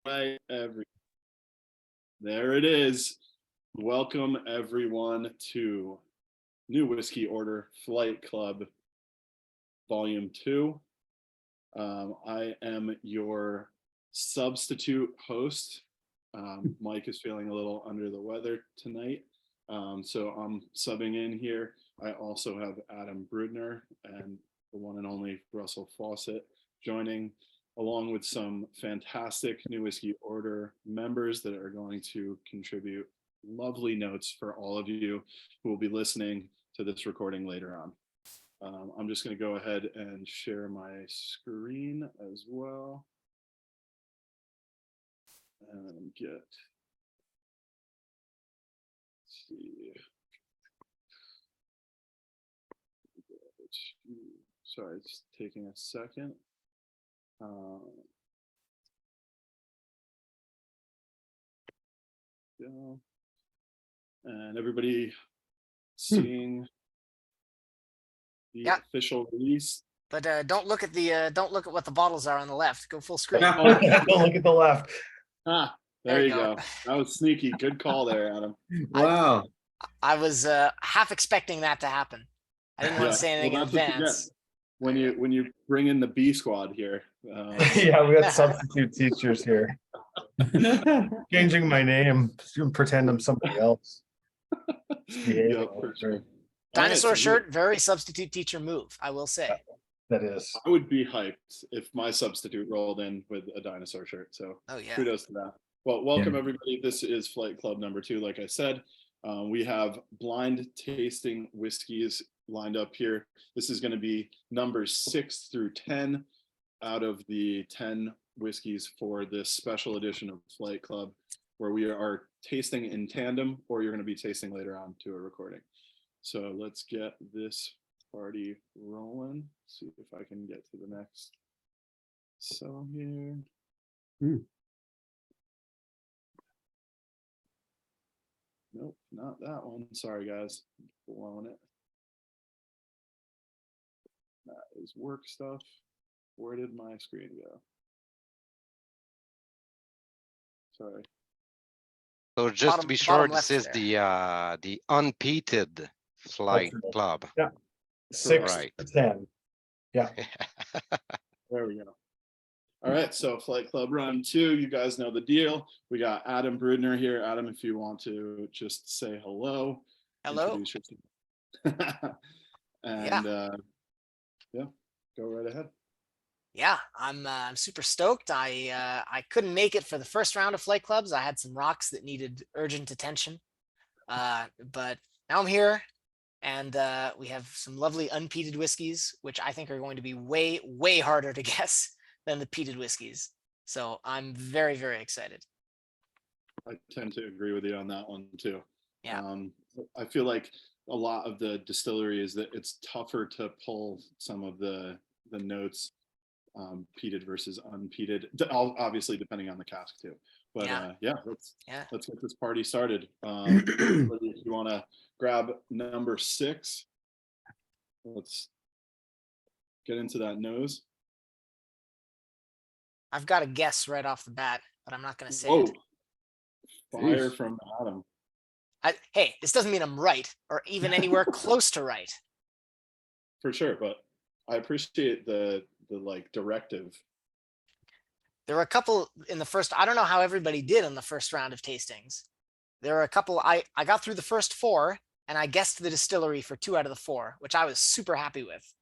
Right, there it is. Welcome everyone to New Whiskey Order Flight Club Volume 2. I am your substitute host. Mike is feeling a little under the weather tonight, so I'm subbing in here. I also have Adam Brudner and the one and only Russell Fawcett joining, along with some fantastic New Whiskey Order members that are going to contribute lovely notes for all of you who will be listening to this recording later on. I'm just going to go ahead and share my screen as well. And get, let's see. Sorry, it's taking a second. Go. And everybody seeing the official release. But don't look at what the bottles are on the left. Go full screen. Don't look at the left. Ah, there you go. That was sneaky. Good call there, Adam. Wow. I was half expecting that to happen. I didn't want to say anything in advance. When you bring in the B squad here. Yeah, we got substitute teachers here. Changing my name, pretend I'm somebody else. Yeah, for sure. Dinosaur shirt, very substitute teacher move, I will say. That is. I would be hyped if my substitute rolled in with a dinosaur shirt. So kudos to that. Well, welcome everybody. This is Flight Club number 2. Like I said, we have blind tasting whiskeys lined up here. This is going to be numbers 6 through 10 out of the 10 whiskeys for this special edition of Flight Club, where we are tasting in tandem, or you're going to be tasting later on to a recording. So let's get this party rolling. See if I can get to the next cell here. Nope, not that one. Sorry, guys. Blowing it. That is work stuff. Where did my screen go? Sorry. So just to be sure, this is the unpeated Flight Club. Yeah. 6 to 10. Yeah. There we go. All right, so Flight Club round 2, you guys know the deal. We got Adam Brudner here. Adam, if you want to just say hello. Hello. And yeah, go right ahead. Yeah, I'm super stoked. I couldn't make it for the first round of Flight Clubs. I had some rocks that needed urgent attention. But now I'm here, and we have some lovely unpeated whiskeys, which I think are going to be way, way harder to guess than the peated whiskeys. So I'm very, very excited. I tend to agree with you on that one too. Yeah. I feel like a lot of the distillery is that it's tougher to pull some of the notes, peated versus unpeated, obviously depending on the cask too. But let's get this party started. If you want to grab number 6, let's get into that nose. I've got a guess right off the bat, but I'm not going to say it. Fire from Adam. Hey, this doesn't mean I'm right or even anywhere close to right. For sure, but I appreciate the like directive. There were a couple in the first. I don't know how everybody did in the first round of tastings. There were a couple. I got through the first 4, and I guessed the distillery for 2 out of the 4, which I was super happy with.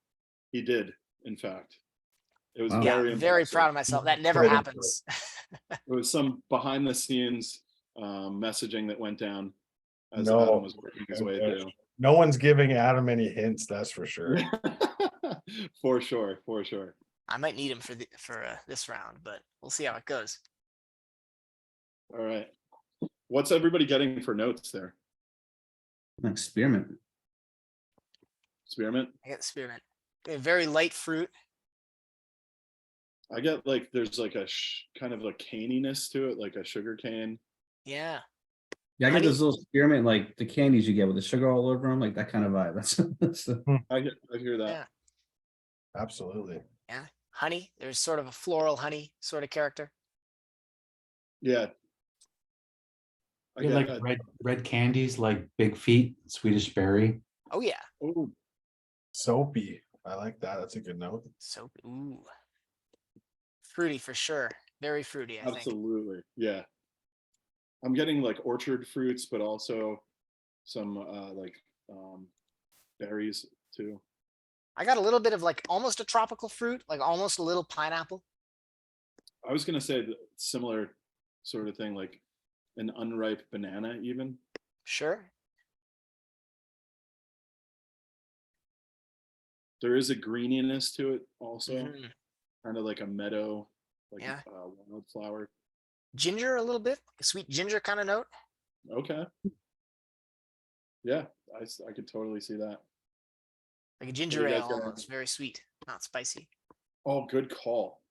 He did, in fact. It was very proud of myself. That never happens. It was some behind the scenes messaging that went down as Adam was working his way through. No one's giving Adam any hints, that's for sure. For sure. I might need him for this round, but we'll see how it goes. All right. What's everybody getting for notes there? Spearmint. Spearmint? I get spearmint. Very light fruit. I get like there's like a kind of a caniness to it, like a sugar cane. Yeah. Yeah, I get this little spearmint, like the candies you get with the sugar all over them, like that kind of vibe. That's I hear that. Yeah. Absolutely. Yeah. Honey. There's sort of a floral honey sort of character. Yeah. I You get like that. red candies like Big Feet, Swedish Berry. Oh yeah. Oh, Soapy. I like that. That's a good note. So ooh. Fruity for sure. Very fruity, I think. absolutely. Yeah. I'm getting like orchard fruits, but also some berries too. I got a little bit of like almost a tropical fruit, like almost a little pineapple. I was gonna say the similar sort of thing, like an unripe banana even. Sure. There is a greeniness to it also, Mhm. kind of like a meadow, like Yeah. wildflower. Ginger a little bit, a sweet ginger kind of note. Okay. Yeah, I could totally see that. Like a What ginger do you ale guys got? almost, very sweet, not spicy. Oh, good call.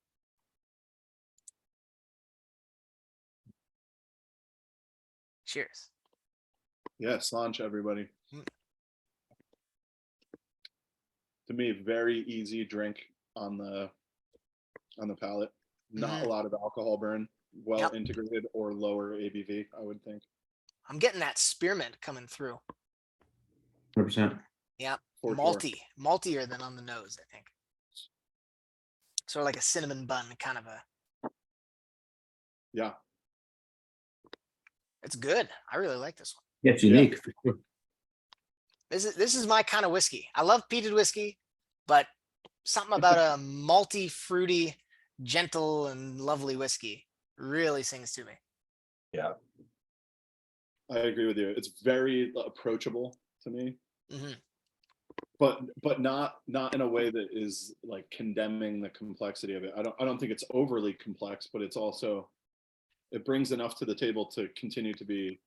Cheers. Yes, launch everybody. Mm. To me, very easy drink on the palate. Not a lot of alcohol burn. Well Yep. integrated or lower ABV, I would think. I'm getting that spearmint coming through. 100%. Yeah, For sure. maltier than on the nose, I think. Sort of like a cinnamon bun, kind of a. Yeah. It's good. I really like this one. Yeah, it's unique. For sure. This is my kind of whiskey. I love peated whiskey, but something about a malty, fruity, gentle, and lovely whiskey really sings to me. Yeah. I agree with you. It's very approachable to me, Hmm. but not in a way that is like condemning the complexity of it. I don't think it's overly complex, but it's also, it brings enough to the table to continue to be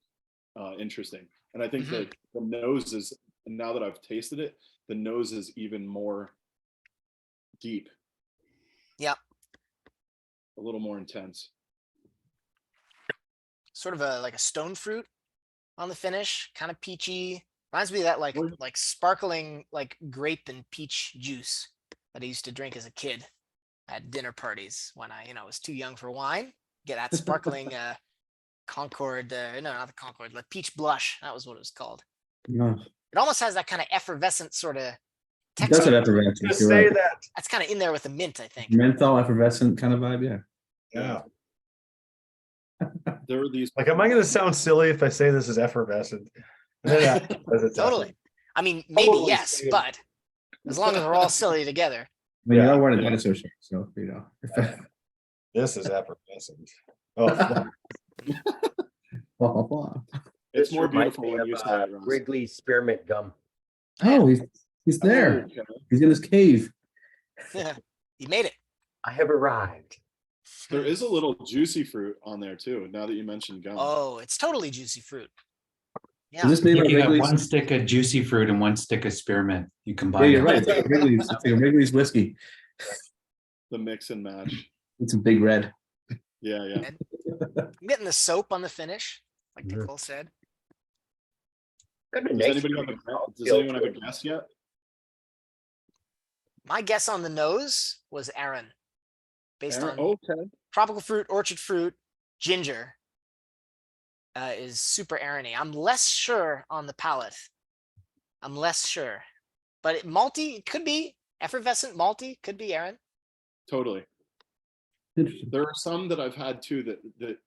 interesting. And I think that the nose is, now that I've tasted it, the nose is even more deep. Yep. A little more intense. Sort of like a stone fruit on the finish, kind of peachy. Reminds me of that like sparkling like grape and peach juice that I used to drink as a kid at dinner parties when I was too young for wine. Get that sparkling Concord, no, not the Concord, like peach blush. That was what it was called. No. It almost has that kind of effervescent sort of It does texture. have effervescence. Just You're say right. that. That's kind of in there with the mint, I think. Menthol effervescent kind of vibe. Yeah. Yeah. There are these Like, am I going to sound silly if I say this is effervescent? And then after, Totally. I mean, maybe Totally yes, say it. but as long as we're all silly together. I mean, Yeah. you're all wearing a dinosaur shirt, so you know. This is effervescent. Oh, It's This more reminds beautiful me when of, you say it, Ross. Wrigley's spearmint gum. Oh, he's there. Okay. He's in his cave. You made it. I have arrived. There is a little juicy fruit on there too, now that you mentioned gum. Oh, it's totally juicy fruit. Yeah. Is this made by You got Wrigley's? one stick of juicy fruit and one stick of spearmint. You Yeah, combine you're them. right. It's like Wrigley's. It's like a Wrigley's whiskey. The mix and match. It's a big red. Yeah, yeah. I'm getting the soap on the finish, like Mhm. Nicole said. Got a Does nice anybody have does anyone have a guess yet? My guess on the nose was Aaron, based Aaron? on Okay. tropical fruit, orchard fruit, ginger. Is super Aaron-y. I'm less sure on the palate. I'm less sure, but malty, it could be effervescent malty, could be Aaron. Totally. Interesting. There are some that I've had too that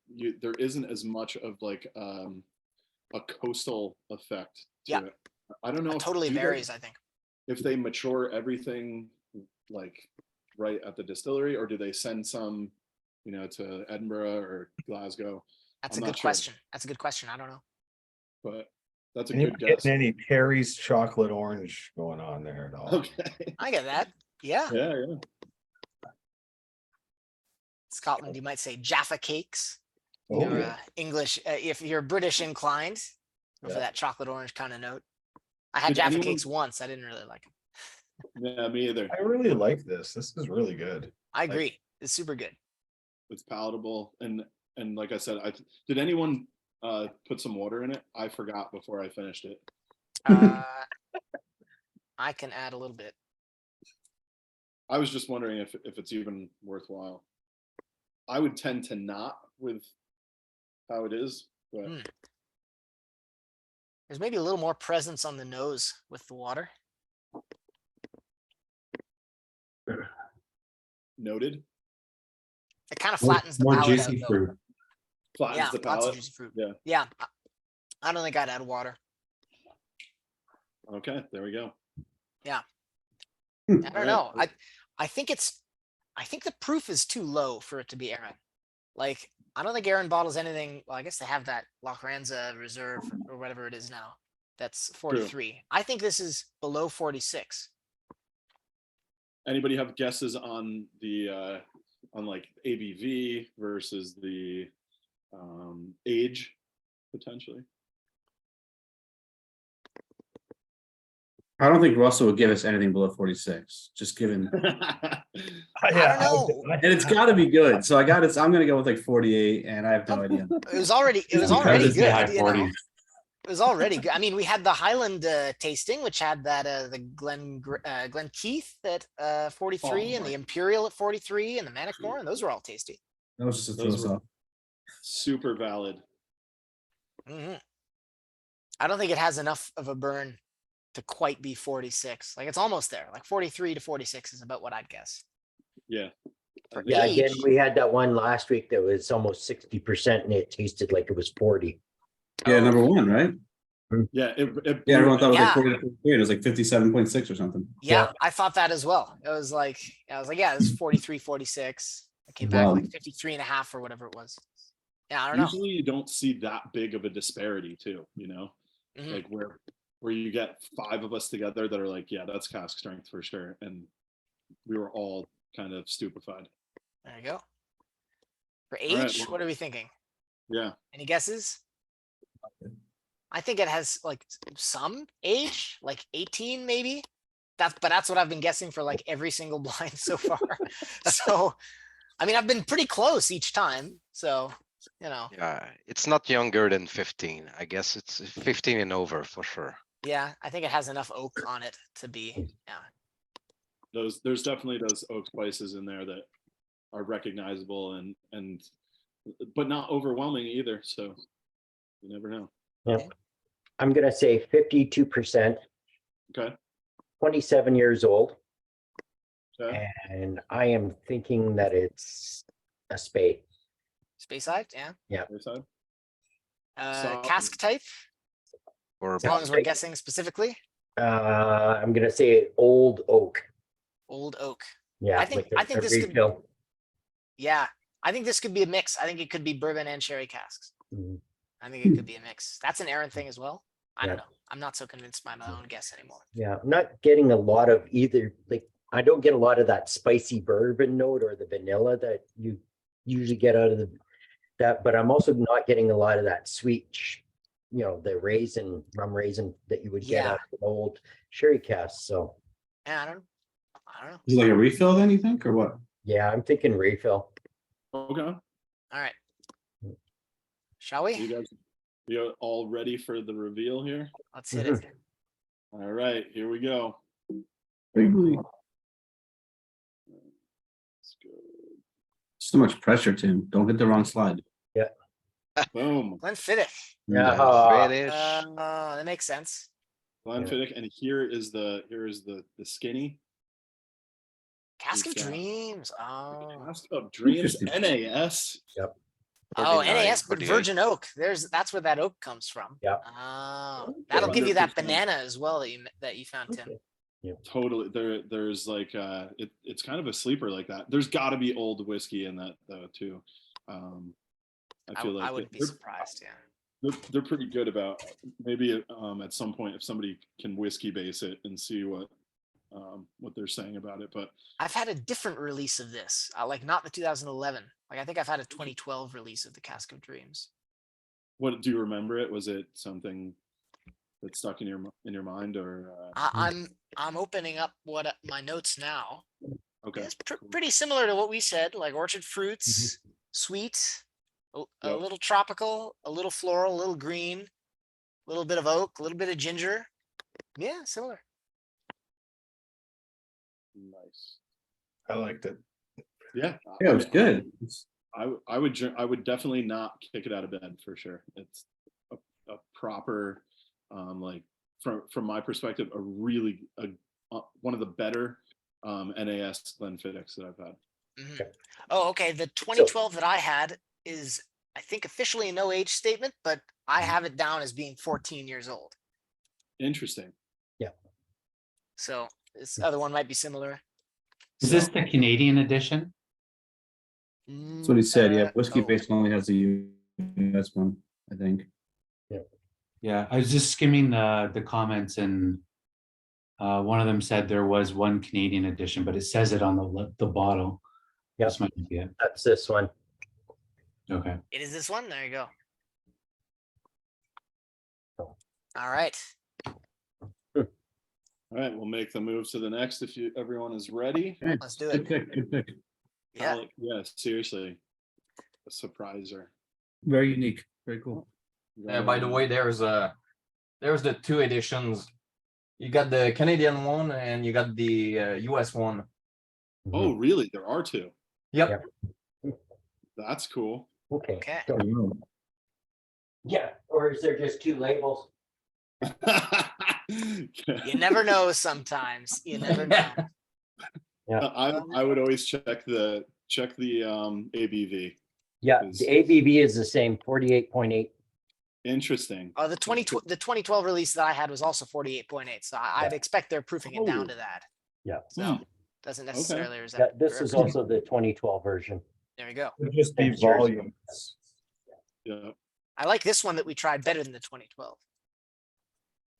there isn't as much of like a coastal effect to Yeah. it. I don't know. It if- totally do they- varies, I think. If they mature everything like right at the distillery, or do they send some, to Edinburgh or Glasgow? That's I'm a not good sure. question. That's a good question. I don't know. But that's a and you're good not guess. getting any Terry's chocolate orange going on there at all. Okay. I get that. Yeah. Yeah, yeah. Scotland, you might say Jaffa cakes. Oh, You're yeah. English, if you're British inclined, go for Yeah. that chocolate orange kind of note. I had Did Jaffa anyone- cakes once. I didn't really like them. Yeah, me either. I really like this. This is really good. I agree. It's super good. It's palatable, and like I said, did anyone put some water in it? I forgot before I finished it. I can add a little bit. I was just wondering if it's even worthwhile. I would tend to not with how it is. But Mm. There's maybe a little more presence on the nose with the water. noted. It kind of More- flattens the More palate out, juicy though. fruit. Flattens Yeah, the lots of palate. juicy fruit. Yeah. Yeah, I don't think I'd add water. Okay, there we go. I don't Alright. know. I think the proof is too low for it to be Aaron. Like, I don't think Aaron bottles anything. Well, I guess they have that La Ranza Reserve or whatever it is now. That's 43. I think this is below 46. Anybody have guesses on the on like ABV versus the age potentially? I don't think Russell would give us anything below 46, just given, I don't know. and it's got to be good. So I got it. I'm gonna go with like 48, and I have no idea. It was already I'd good. say high You know? 40s. It was already good. I mean, we had the Highland tasting, which had that the Glen Keith at 43, Oh and my- the Imperial at 43, and the Manic-More, and those were all tasty. That was just a throw Those us were- off. Super valid. Mhm. I don't think it has enough of a burn to quite be 46. Like, it's almost there. Like 43 to 46 is about what I'd guess. Yeah. For Yeah, again, age, we had that one last week that was almost 60% and it tasted like it was 40. Yeah, Oh. number one, right? Yeah, it Yeah, everyone thought it was Yeah. like 40 to 43. It was like 57.6 or something. yeah, I thought that as well. I was like, yeah, this is 43, 46. I came back Wow. like 53 and a half or whatever it was. Yeah, I don't know. usually you don't see that big of a disparity too, you know? Mhm. Like where you get 5 of us together that are like, yeah, that's cask strength for sure. And we were all kind of stupefied. There you go. For All right, age, well- what are we thinking? Yeah. Any guesses? I think it has like some age, like 18 maybe. But that's what I've been guessing for like every single blind so far. So, I mean, I've been pretty close each time. So, you know, Yeah, it's not younger than 15. I guess it's 15 and over for sure. yeah, I think it has enough oak on it to be, yeah. There's definitely those oak spices in there that are recognizable and but not overwhelming either. So you never know. Yeah. I'm going to say 52%, Okay. 27 years old. Okay. And I am thinking that it's a spade. Space side, yeah. Other side. So- Cask type, Or as long as we're type. guessing specifically. I'm going to say old oak. Old oak. Yeah. I think with the this could- refill. Yeah, I think this could be a mix. I think it could be bourbon and sherry casks. Mhm. I think it could be a mix. That's an Aaron thing as well. I don't Yeah. know. I'm not so convinced by my own guess anymore. Yeah, I'm not getting a lot of either, like, I don't get a lot of that spicy bourbon note or the vanilla that you usually get out of that, but I'm also not getting a lot of that sweet, the rum raisin that you would get out of an old sherry cask. So, Yeah, I don't know. Is it like a refill then, you think, or what? yeah, I'm thinking refill. Okay. All right. Shall we? You all ready for the reveal here? Let's hit it. All right, here we go. Probably. Let's go. So much pressure, Tim. Don't hit the wrong slide. Boom. Glenfiddich. Yeah. Finish. That makes sense. Glenfiddich, and here is the skinny Cask of We've got- Dreams. Oh, Cask of Dreams Interesting. NAS. oh, 49, NAS, but 48. virgin oak. That's where that oak comes from. Yeah. Oh, that'll give you that 100%. banana as well that you found, Tim. Totally. There's like it's kind of a sleeper like that. There's got to be old whiskey in that though too. I feel like I wouldn't be they're- surprised. Yeah. they're pretty good about maybe at some point if somebody can whiskey base it and see what they're saying about it. But I've had a different release of this, like not the 2011. Like I think I've had a 2012 release of the Cask of Dreams. what do you remember it? Was it something that stuck in your mind or I'm opening up my notes now. okay. It's pretty similar to what we said, like orchard fruits, sweet, a Yep. little tropical, a little floral, a little green, a little bit of oak, a little bit of ginger. Yeah, similar. Nice. I liked it. Yeah. Yeah, it was good. I would definitely not kick it out of bed for sure. It's a proper, like from my perspective, one of the better NAS Glenfiddich that I've had. Mhm. Oh, okay. The 2012 that I had is, I think, officially a no age statement, but I have it down as being 14 years old. Interesting. So this other one might be similar. Is this the Canadian edition? That's what he said. Yeah, whiskey oh, base only has the US one, I think. Yeah, I was just skimming the comments, and one of them said there was one Canadian edition, but it says it on the bottle. Yep. This might be it. That's this one. Okay. it is this one. There you go. All right. All right, we'll make the move to the next if everyone is ready. Okay, Let's do good it. pick. Good pick. Yeah. Yeah, seriously, a surpriser. Very unique. Very cool. Yeah, by the way, there's the two editions. You got the Canadian one and you got the US one. Oh, really? There are two. Yep. That's cool. Okay. Okay. So- yeah, or is there just two labels? You never know. Sometimes you never know. I would always check the ABV. Yeah, the ABV is the same, 48.8. Interesting. The 2012 release that I had was also 48.8. So I'd expect they're proofing it down to that. Yeah. So doesn't necessarily Yeah, represent. this is also the 2012 version. There we go. Would just be Thanks, yours. volumes. Yeah. I like this one that we tried better than the 2012.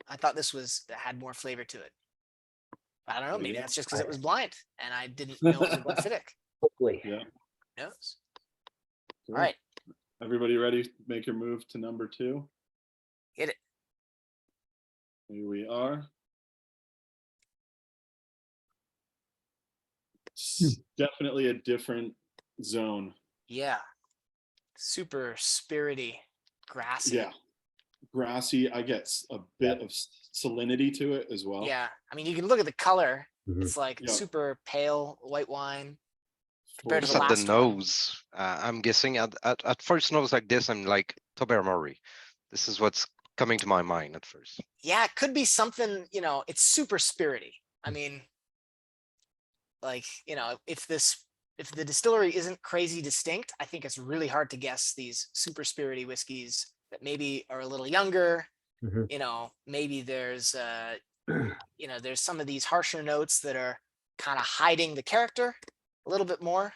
I thought this had more flavor to it. I don't know. Maybe that's just because it was blind and I didn't know it was Glenfiddich. Hopefully. Yeah. Who knows? Cool. All right. Everybody ready? Make your move to number 2. Hit it. Here we are. It's definitely a different zone. Yeah. Super spirity, grassy. Yeah. Grassy. I get a bit of salinity to it as well. Yeah. I mean, you can look at the color. Mhm. It's like Yeah. super pale white wine. Compared to Just the at the last one. nose, I'm guessing at first nose like this, I'm like Tobermory. This is what's coming to my mind at first. Yeah, it could be something, it's super spirity. I mean, like, if the distillery isn't crazy distinct, I think it's really hard to guess these super spirity whiskeys that maybe are a little younger. Mhm. Maybe there's there's some of these harsher notes that are kind of hiding the character a little bit more.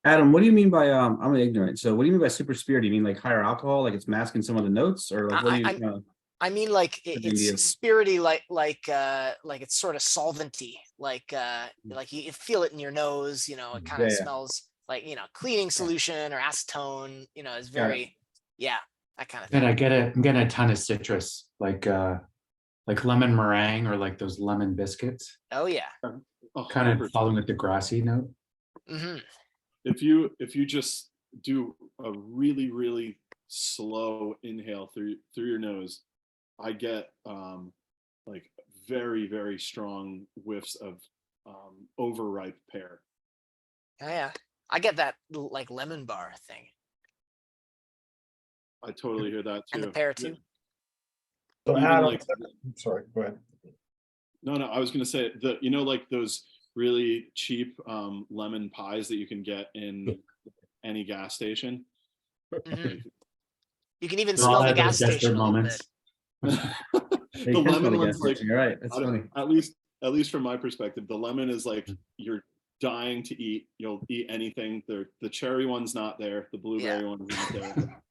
Adam, what do you mean by I'm ignorant. So what do you mean by super spirit? Do you mean like higher alcohol, like it's masking some of the notes, or like what do you I mean, like Depending it's on- spirity, like it's sort of solventy, like you feel it in your nose. It kind of Yeah. smells like cleaning solution or acetone. Is Got it. very that kind of And thing. I'm getting a ton of citrus, like lemon meringue or like those lemon biscuits, Oh yeah. kind 100%. of following with the grassy note. Hmm. If you just do a really, really slow inhale through your nose, I get like very, very strong whiffs of overripe pear. Oh yeah. I get that like lemon bar thing I totally hear that too. and the pear too. So Even Adam, like- I'm sorry, go ahead. No, I was gonna say like those really cheap lemon pies that you can get in any gas station. Mhm. You can even They're all smell the at gas those desperate station a little bit. moments. They The can smell lemon the one's gas like, station. You're right. That's I funny. don't- at least from my perspective, the lemon is like you're dying to eat. You'll eat anything. The cherry one's not there. The blueberry one's not there.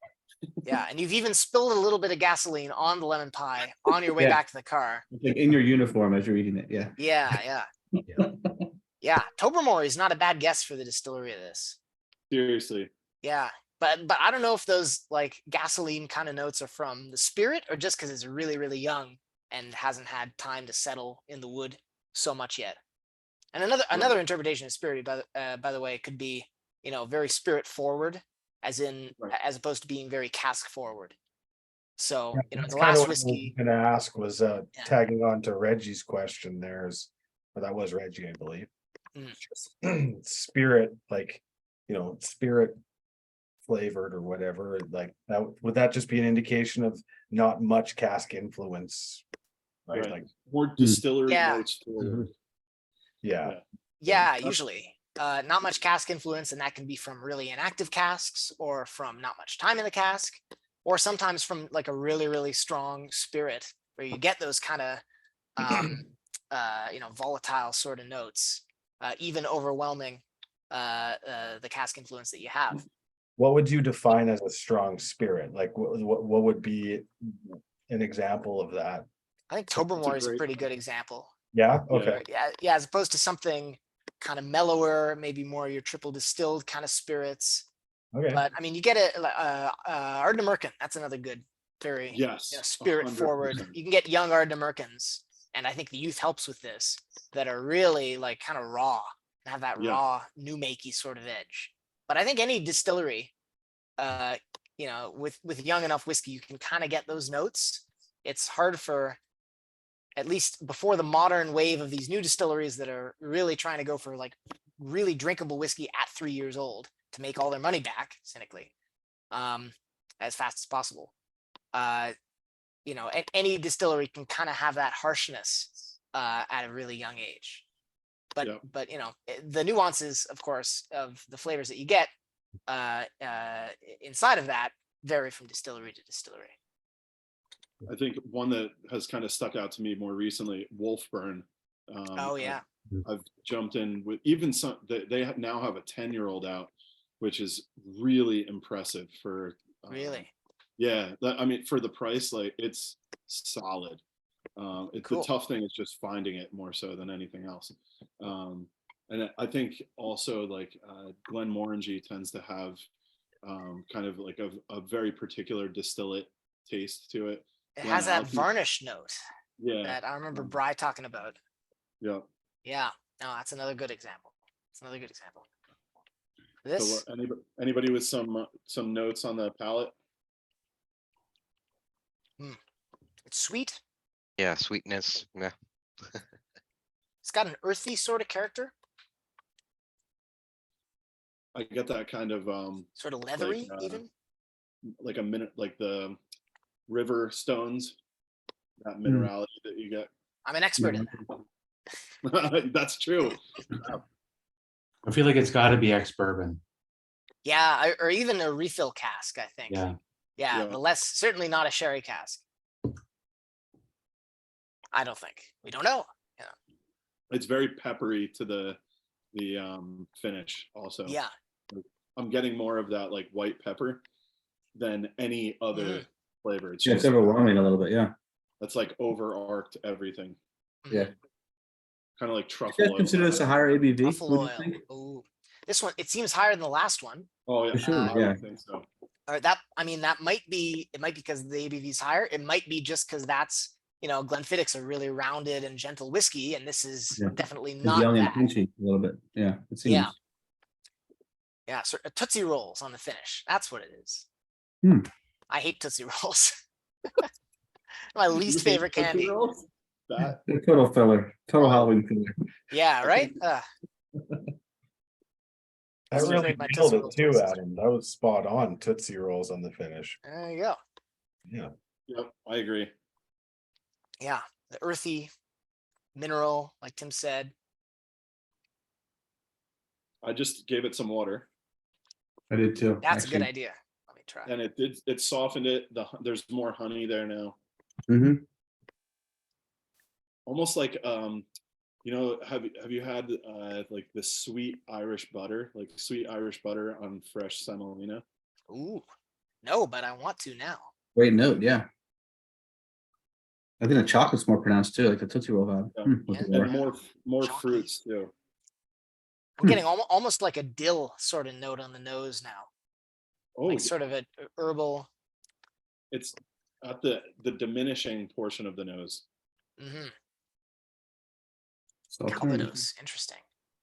Yeah, and you've even spilled a little bit of gasoline on the lemon pie on your way Yeah. back to the car. It's like in your uniform as you're eating it. Yeah. Yeah. Yeah, Tobermory is not a bad guess for the distillery of this. Seriously. Yeah, but I don't know if those like gasoline kind of notes are from the spirit or just because it's really, really young and hasn't had time to settle in the wood so much yet. And another interpretation of spirit, by the way, could be very spirit forward, as as opposed to being very cask forward. So That's the kind of last what I whiskey. was gonna ask was tagging on to Reggie's question. Or that was Reggie, I believe. Mm. Just spirit, like spirit flavored or whatever, like that, would that just be an indication of not much cask influence? Right, Right. like, More distillery Yeah. notes forward. yeah. Yeah, usually. Not much cask influence, and that can be from really inactive casks or from not much time in the cask, or sometimes from like a really, really strong spirit where you get those kind of volatile sort of notes, even overwhelming the cask influence that you have. What would you define as a strong spirit? Like what would be an example of that? I think That's a Tobermory is a great pretty one. good example. Yeah, okay. Yeah, as opposed to something kind of mellower, maybe more your triple distilled kind of spirits. Okay. But I mean, you get it. Ardnamurchan, that's another good, very Yes. spirit forward. 100%. You can get young Ardnamurchans, and I think the youth helps with this, that are really like kind of raw and have that Yeah. raw new makey sort of edge. But I think any distillery, with young enough whiskey, you can kind of get those notes. It's hard for, at least before the modern wave of these new distilleries that are really trying to go for like really drinkable whiskey at 3 years old to make all their money back, cynically, as fast as possible. Any distillery can kind of have that harshness at a really young age. But Yeah. but the nuances, of course, of the flavors that you get inside of that vary from distillery to distillery. I think one that has kind of stuck out to me more recently, Wolfburn. Oh yeah. I've jumped in with even some. They now have a 10-year-old out, which is really impressive for. Really? Yeah, I mean, for the price, like it's solid. The Cool. tough thing is just finding it more so than anything else. And I think also like Glenmorangie tends to have kind of like a very particular distillate taste to it. It has that Glenallachie- varnish note Yeah. that I remember Bry talking about. Yeah. Yeah. No, that's another good example. It's another good example. So This, anybody with some notes on the palate? it's sweet. Yeah, sweetness. Yeah. It's got an earthy sort of character, I get that kind of sort of leathery, Like, even. like a minute, like the river stones, that minerality that you get. I'm an expert in that. That's true. I feel like it's got to be ex-bourbon. Yeah, or even a refill cask, I think. Yeah. Yeah, Yeah. certainly not a sherry cask. I don't think. We don't know. It's very peppery to the finish also. Yeah. I'm getting more of that like white pepper than any other flavor. It's Yeah, it's just overwhelming a little bit. Yeah. that's like over-arced everything. Yeah. Kind of like You truffle guys oil. consider this a higher ABV? Truffle would you oil. think? Ooh. This one, it seems higher than the last one. Oh yeah, For sure, I yeah. would think so. Or that might be, it might be because the ABV is higher. It might be just because that's, Glenfiddich's a really rounded and gentle whiskey, and this is Yeah. definitely It's not young and that. pinchy a little bit. Yeah. It seems. Yeah. Yeah, so Tootsie Rolls on the finish. That's what it is. Hmm. I hate Tootsie Rolls. My least You hate favorite Tootsie candy. Rolls? That They're total filler. Total Halloween filler. Yeah, right? I Doesn't really break my nailed Tootsie it Rolls too, choices. Adam. That was spot on. Tootsie Rolls on the finish. There you go. Yeah. Yep, I agree. Yeah, the earthy mineral, like Tim said. I just gave it some water I did too. That's a good idea. Let me try. and it softened it. There's more honey there now. Mm-hmm. Almost like have you had like the sweet Irish butter, like sweet Irish butter on fresh semolina? Ooh, no, but I want to now. Great note. Yeah. I think the chocolate's more pronounced too, like the Tootsie Roll had. Yeah. With the And more. more Chocolate. fruits too. I'm getting almost like a dill sort of note on the nose now. Oh, Like sort of a herbal. it's at the diminishing portion of the nose. Mm-hmm. So Calvados. Interesting.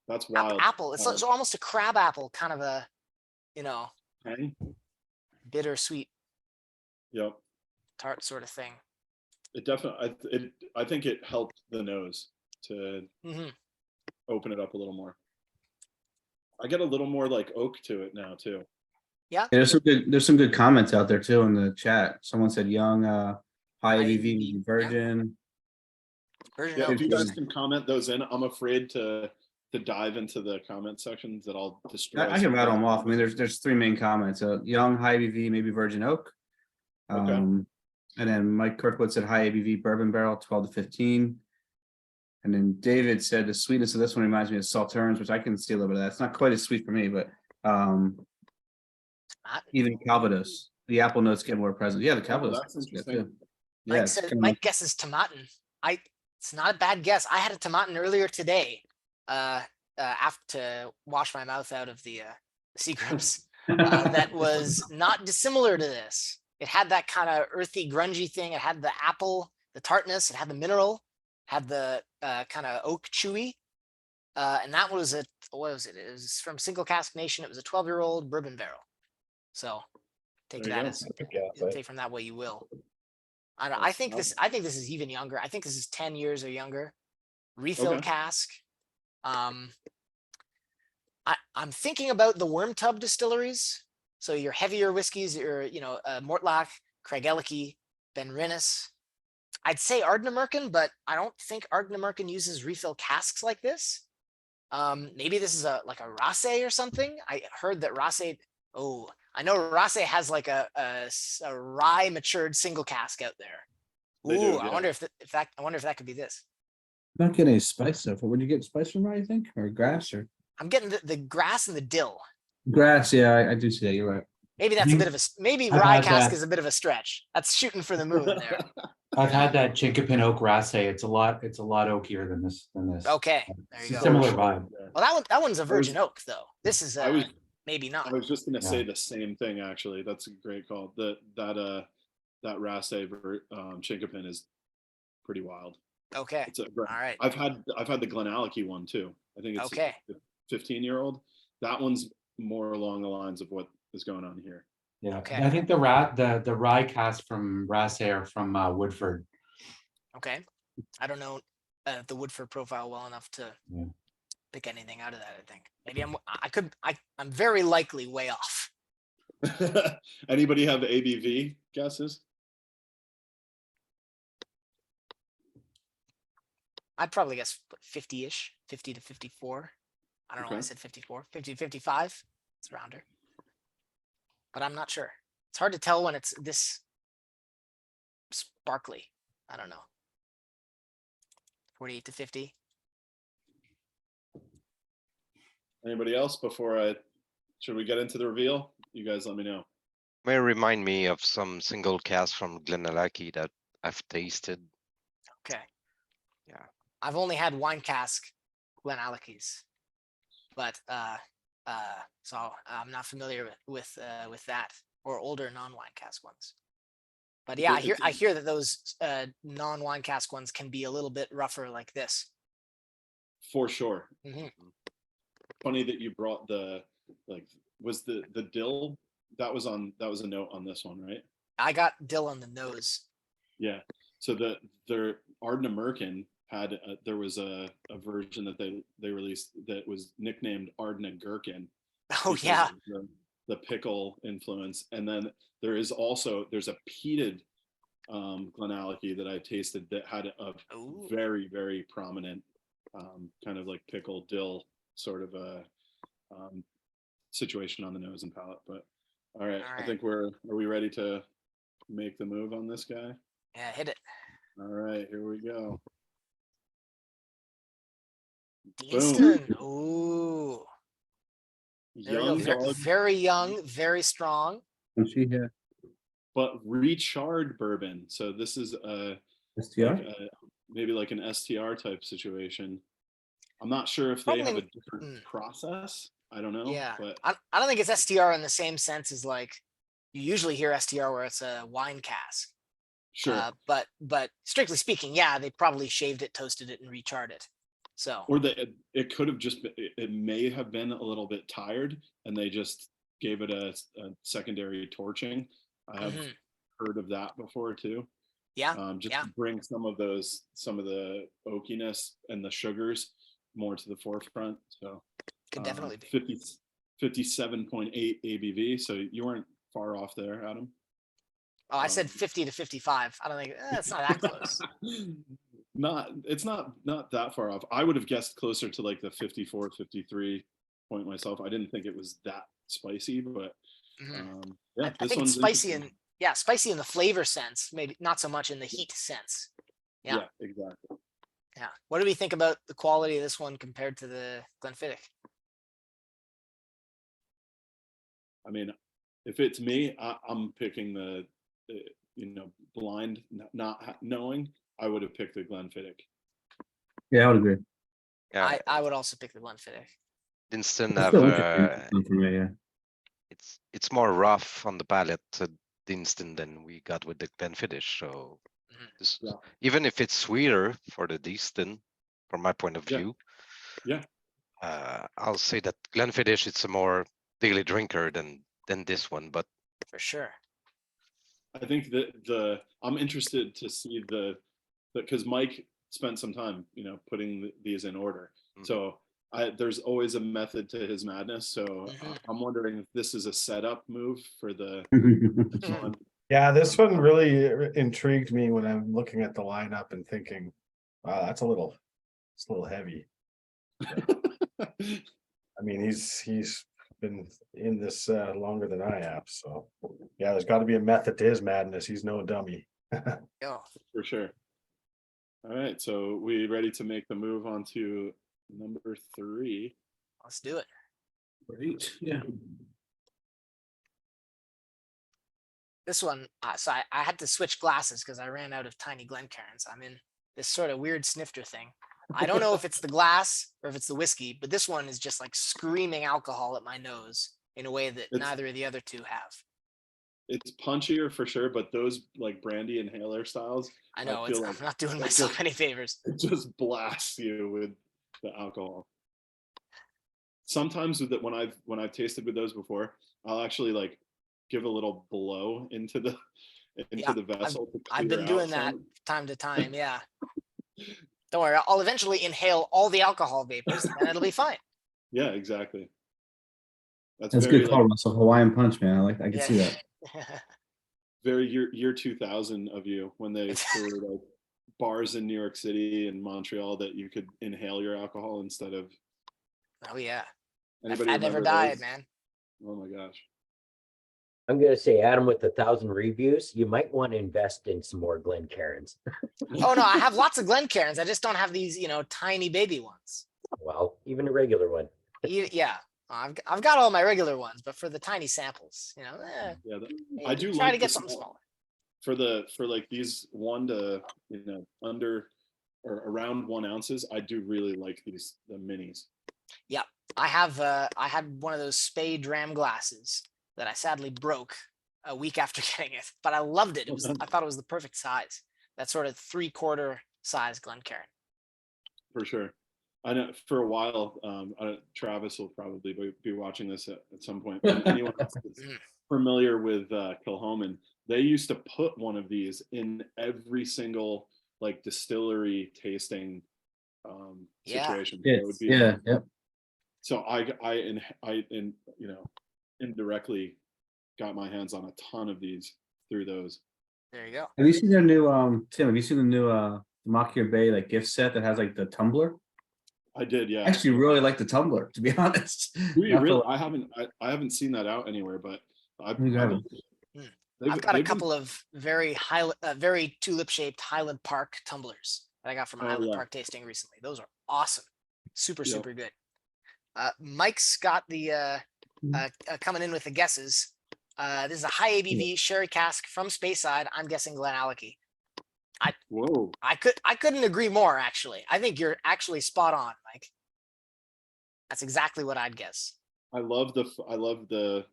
That's wild. Apple. It's almost a crab apple, kind of a, Hang? bittersweet Yep. tart sort of thing. It definitely. I think it helped the nose to Mm-hmm. open it up a little more. I get a little more like oak to it now too. Yeah. There's some good comments out there too in the chat. Someone said young, high High ABV, ABV, yeah. virgin. Virgin Yeah, oak if you is- guys can comment those in, I'm afraid to dive into the comment sections that I'll destroy. I can rattle them off. I mean, there's three main comments. Young, high ABV, maybe virgin oak. Okay. And then Mike Kirkwood said high ABV bourbon barrel, 12 to 15. And then David said the sweetness of this one reminds me of Sauternes, which I can see a little bit of that. It's not quite as sweet for me, but even Calvados, the apple notes get more present. Yeah, the Calvados. that's is good, interesting. too. Yeah, Mike it's said, kinda Mike guesses tomatin. It's not a bad guess. I had a tomatin earlier today. After to wash my mouth out of the Seagrams. That was not dissimilar to this. It had that kind of earthy, grungy thing. It had the apple, the tartness. It had the mineral. Had the kind of oak chewy. And that was what was it? It was from Single Cask Nation. It was a 12-year-old bourbon barrel. So take There you that go. as Yeah, take from that way you will. I think this is even younger. I think this is 10 years or younger. Refill Okay. cask. I'm thinking about the worm tub distilleries. So your heavier whiskeys, your Mortlach, Craigellachie, Ben Rinnes. I'd say Ardnamurchan, but I don't think Ardnamurchan uses refill casks like this. Maybe this is like a Rasse or something. I heard that Rasse. Oh, I know Rasse has like a rye matured single cask out there. They Ooh, do, I yeah. wonder if that could be this. Not getting any spice so far. Would you get spice from rye, I think, or grass or I'm getting the grass and the dill. grass? Yeah, I do see that. You're right. Maybe that's a think bit of maybe I've rye had cask that. is a bit of a stretch. That's shooting for the moon there. I've had that Chinkapin Oak Rasse. It's a lot oakier than this. Okay, there you It's a go. similar vibe. Well, that one's a virgin oak though. This is I was maybe I not. was just gonna Yeah. say the same thing actually. That's a great call. That Rasse Chinkapin is pretty wild. Okay, It's a all right. I've had the Glenallachie one too. I think it's Okay. a 15-year-old. That one's more along the lines of what is going on here. Yeah, Okay. I think the rye cast from Rasse are from Woodford. Okay, I don't know the Woodford profile well enough to Yeah. pick anything out of that. I think maybe I'm very likely way off. Anybody have ABV guesses? I'd probably guess 50-ish, 50 to 54. I don't know why I Okay. said 54, 50 to 55. It's rounder. But I'm not sure. It's hard to tell when it's this sparkly. I don't know. 48 to 50. Anybody else should we get into the reveal? You guys let me know. May remind me of some single cast from Glenallachie that I've tasted. Okay. Yeah. I've only had wine cask Glenallachie's, but so I'm not familiar with that or older non-wine cask ones. But yeah, I hear that those non-wine cask ones can be a little bit rougher like this. For sure. Mhm. Funny that you brought was the dill that was a note on this one, right? I got dill on the nose. Yeah. So their Ardnamurchan had there was a version that they released that was nicknamed Ardna Gherkin. Oh yeah. The pickle influence, and then there's a peated Glenallachie that I tasted that had a Ooh. very, very prominent kind of like pickle dill sort of a situation on the nose and palate. But all right, I think are we ready to make the move on this guy? Yeah, hit it. All right, here we go. Deanston. Ooh. There we go. Young dog, Very young, very strong. And she had but recharred bourbon. So this is STR. maybe like an STR type situation. I'm not sure if they have Probably- a different process. I don't know. Yeah. But I don't think it's STR in the same sense as like you usually hear STR where it's a wine cask. sure. But strictly speaking, yeah, they probably shaved it, toasted it, and recharred it. So Or it could have just been, it may have been a little bit tired and they just gave it a secondary torching. I have heard of that before too. yeah, To bring some of the oakiness and the sugars more to the forefront. So Could definitely be. 57.8 ABV. So you weren't far off there, Adam. Oh, I said 50 to 55. I don't think it's not that close. It's not that far off. I would have guessed closer to like the 54, 53 point myself. I didn't think it was that spicy, but yeah, I think it's spicy spicy in the flavor sense, maybe not so much in the heat sense. Yeah, exactly. Yeah. What do we think about the quality of this one compared to the Glenfiddich? I mean, if it's me, I'm picking the blind, not knowing. I would have picked the Glenfiddich. Yeah, I would agree. Yeah, I would also pick the Glenfiddich. Instant It's have still interesting for me, yeah. it's more rough on the palate, the Instant, than we got with the Glenfiddich. So even if it's sweeter for the Instant, from my point of view, I'll say that Glenfiddich it's a more daily drinker than this one, but For sure. I think that I'm interested to see because Mike spent some time, putting these in order. So there's always a method to his madness. So I'm wondering if this is a setup move for the. Yeah, this one really intrigued me when I'm looking at the lineup and thinking, wow, it's a little heavy. I mean, he's been in this longer than I have, so yeah, there's got to be a method to his madness. He's no dummy. Yeah. For sure. All right, so we ready to make the move on to number 3? Let's do it. Great, yeah. This one, so I had to switch glasses because I ran out of tiny Glencairns. I'm in this sort of weird snifter thing. I don't know if it's the glass or if it's the whiskey, but this one is just like screaming alcohol at my nose in a way that neither of the other two have. It's punchier for sure, but those like brandy inhaler styles, I know I'm not doing myself any favors. It just blasts you with the alcohol. Sometimes when I've tasted with those before, I'll actually like give a little blow into the vessel. I've been doing that time to time. Yeah. Don't worry, I'll eventually inhale all the alcohol vapors and it'll be fine. Yeah, exactly. That's good call, Russell. Hawaiian punch, man. I can see that. Very year 2000 of you, when there were like bars in New York City and Montreal that you could inhale your alcohol instead of. Oh yeah. Anybody I never died, man. Oh my gosh. I'm gonna say, Adam, with 1,000 reviews, you might want to invest in some more Glencairns. Oh no, I have lots of Glencairns. I just don't have these, tiny baby ones. Well, even a regular one. Yeah, I've got all my regular ones, but for the tiny samples, I do try like to get something smaller. For like these 1 to under or around 1 ounces. I do really like the minis. Yeah, I had one of those Spey Dram glasses that I sadly broke a week after getting it, but I loved it. I thought it was the perfect size. That sort of 3/4 size Glencairn. For sure. I know for a while, Travis will probably be watching this at some point. Anyone else that's familiar with Kilhoman, they used to put one of these in every single like distillery tasting situation. Yeah. So I indirectly got my hands on a ton of these through those. There you go. Have you seen their new Tim? Have you seen the new MacKenձie Bay like gift set that has like the tumbler? I did, yeah. I actually really like the tumbler, to be honest. Do you really? I haven't seen that out anywhere, but I've got a couple of very tulip shaped Highland Park tumblers that I got from a Highland Park tasting recently. Those are awesome. Super good. Mike's got the coming in with the guesses. This is a high ABV sherry cask from Speyside. I'm guessing Glenallachie. I couldn't agree more, actually. I think you're actually spot on, Mike. That's exactly what I'd guess. I love the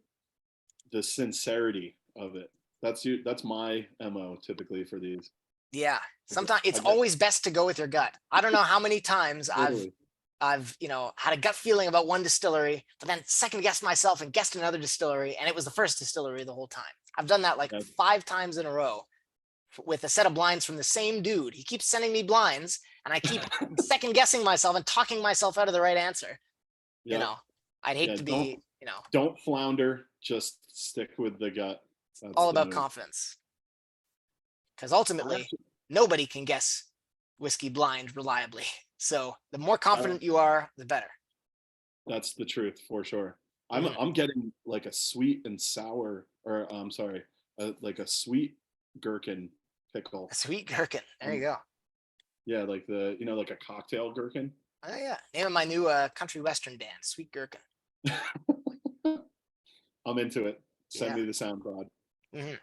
sincerity of it. That's my MO typically for these. Yeah. Sometimes it's always best to go with your gut. I don't know how many times Totally. I've had a gut feeling about one distillery, but then second guessed myself and guessed another distillery, and it was the first distillery the whole time. I've done that like 5 times in a row with a set of blinds from the same dude. He keeps sending me blinds, and I keep second guessing myself and talking myself out of the right answer. I'd hate Yeah, to be, you know, Don't flounder. Just stick with the gut. That's all the about move. confidence. Because ultimately, nobody can guess whiskey blind reliably. So the more confident you are, the better. That's the truth for sure. Mhm. I'm getting like a sweet and sour, or I'm sorry, like a sweet gherkin pickle. A sweet gherkin. There you go. Yeah, like like a cocktail gherkin. Oh yeah. Name of my new country western band, Sweet Gherkin. I'm into it. Send Yeah. me the sound prod. Hmm.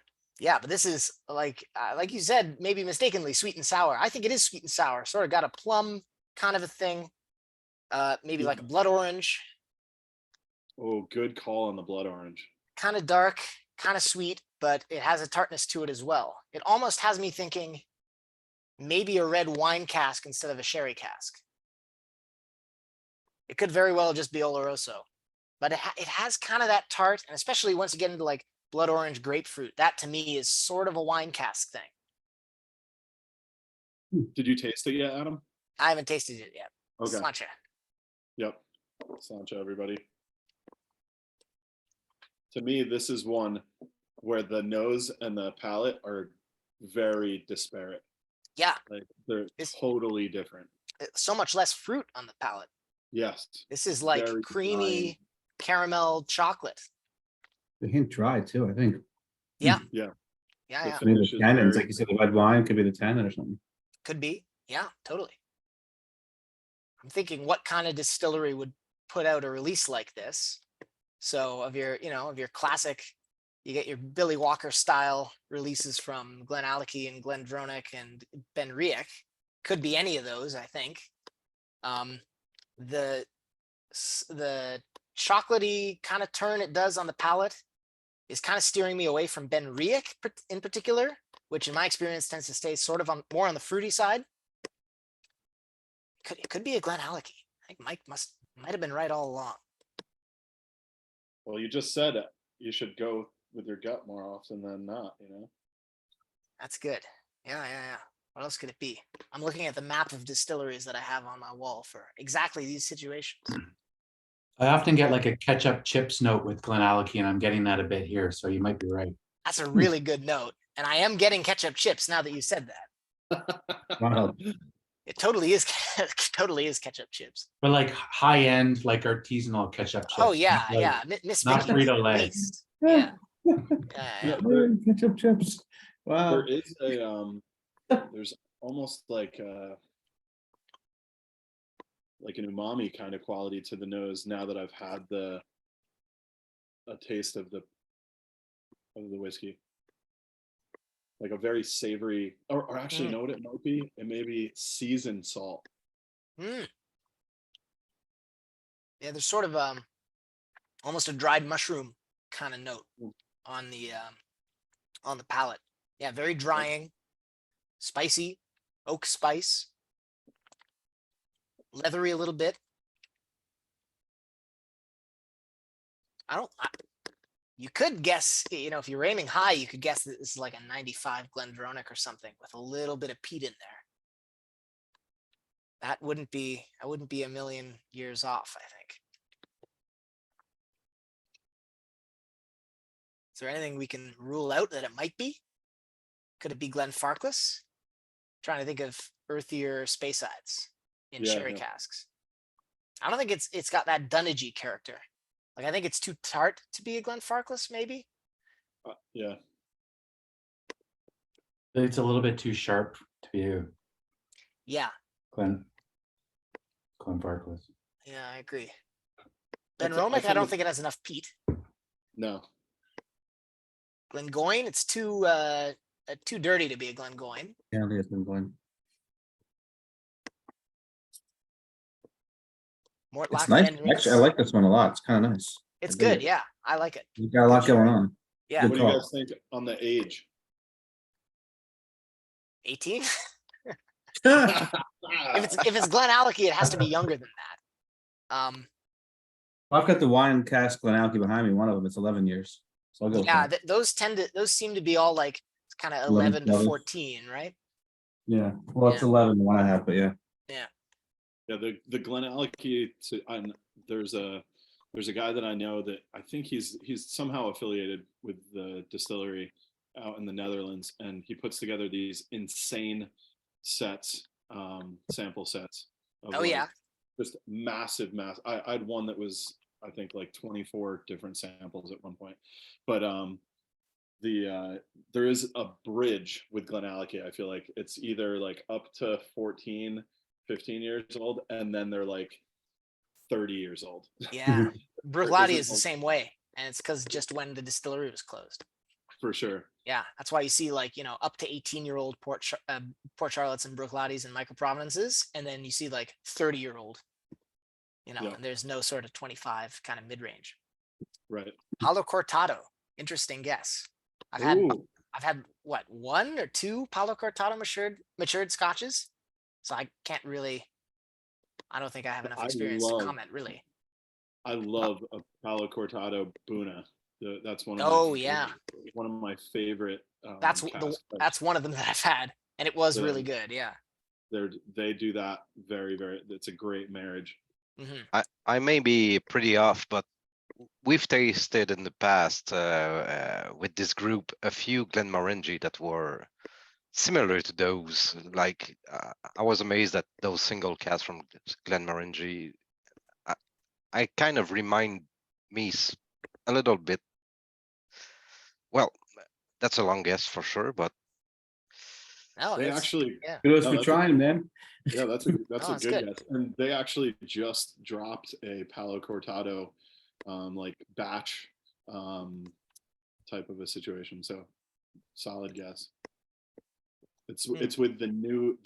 Yeah, but this is like you said, maybe mistakenly sweet and sour. I think it is sweet and sour. Sort of got a plum kind of a thing. Maybe like a blood orange, Oh, good call on the blood orange. kind of dark, kind of sweet, but it has a tartness to it as well. It almost has me thinking maybe a red wine cask instead of a sherry cask. It could very well just be Oloroso, but it has kind of that tart, and especially once you get into like blood orange grapefruit, that to me is sort of a wine cask thing. Did you taste it yet, Adam? I haven't tasted it yet. Okay. Sláinte. Yep. Sancha, everybody. To me, this is one where the nose and the palate are very disparate. Yeah, Like they're It's- totally different. so much less fruit on the palate. Yes. This is like Very creamy caramel chocolate. The hint dry too, I think. Yeah. Yeah. Yeah, The yeah. Maybe finish the is tannins, very- like you said, the red wine could be the tannin or something. Could be. Yeah, totally. I'm thinking what kind of distillery would put out a release like this. So of your, of your classic, you get your Billy Walker style releases from Glenallachie and Glendronach and Ben Riach. Could be any of those, I think. The chocolatey kind of turn it does on the palate is kind of steering me away from Ben Riach in particular, which in my experience tends to stay sort of more on the fruity side. It could be a Glenallachie. I think Mike might have been right all along. Well, you just said it. You should go with your gut more often than not, That's good. Yeah. What else could it be? I'm looking at the map of distilleries that I have on my wall for exactly these situations. I often get like a ketchup chips note with Glenallachie, and I'm getting that a bit here, so you might be right. That's a really good note. And I am getting ketchup chips now that you said that. Wow. It totally is totally is ketchup chips. But like high end, like artisanal ketchup chips. Oh yeah, not like- yeah. Miss not Vicky's Frito-Lay. waste. Yeah. Yeah. Ketchup chips. Wow. There is there's almost like an umami kind of quality to the nose now that I've had a taste of the whiskey. Like a very savory, or actually, you know what it might be? It may be seasoned salt. Yeah, there's sort of almost a dried mushroom kind of note on the palate. Yeah, very drying, spicy, oak spice, leathery a little bit. You could guess, if you're aiming high, you could guess that this is like a 95 Glendronach or something with a little bit of peat in there. I wouldn't be a million years off, I think. Is there anything we can rule out that it might be? Could it be Glenfarclas? Trying to think of earthier Speysides in sherry casks. I don't think it's got that Dunnagey character. Like I think it's too tart to be a Glenfarclas, maybe. Yeah. It's a little bit too sharp to be a Yeah. Glenfarclas. Yeah, I agree. That's- Benromach, I find don't it- think it has enough peat. No. Glengoyne, it's too dirty to be a Glengoyne. Yeah, I think it's been going. Mortlach, It's nice. Ben Actually, I Rees. like this one a lot. It's kind of nice. It's I dig good. it. Yeah, I like it. You got a lot going on. Yeah. Good What do you call. guys think on the age? 18. If it's Glenallachie, it has to be younger than that. I've got the wine cask Glenallachie behind me. One of them, it's 11 years. So I'll go. Yeah, with that. those seem to be all like kind of 11, 11 to 12. 14, right? Yeah. Well, it's Yeah. 11, the one I have, but yeah. Yeah, the Glenallachie. There's there's a guy that I know that I think he's somehow affiliated with the distillery out in the Netherlands, and he puts together these insane sets, sample sets. Of Oh yeah. just massive. I had one that was, I think, like 24 different samples at one point, but there is a bridge with Glenallachie. I feel like it's either like up to 14, 15 years old, and then they're like 30 years old. Yeah. Bruichladdich is the isn't- same way, and it's because just when the distillery was closed. For sure. Yeah, that's why you see like, you know, up to 18-year-old Port Charlottes and Bruichladdich and Micro Providences, and then you see like 30-year-old, you know, Yeah. and there's no sort of 25 kind of mid-range. Right. Palo Cortado, interesting guess. I've had what, 1 or 2 Palo Cortado matured scotches, so I can't really. I don't think I have enough experience to comment really. I love a Palo Cortado Buna. That's one of Oh my yeah, one of my favorite. that's casks. one of them that I've had, and it was The- really good. Yeah. They do that very. It's a great marriage. Hmm. I may be pretty off, but we've tasted in the past with this group a few Glenmorangie that were similar to those. Like I was amazed at those single casks from Glenmorangie. I kind of remind me a little bit. Well, that's a long guess for sure, but Oh, They it's- actually, yeah. Kudos No, for that's trying, man. yeah, that's a Oh, good that's good. guess. And they actually just dropped a Palo Cortado, like batch, type of a situation. So, solid guess. It's with the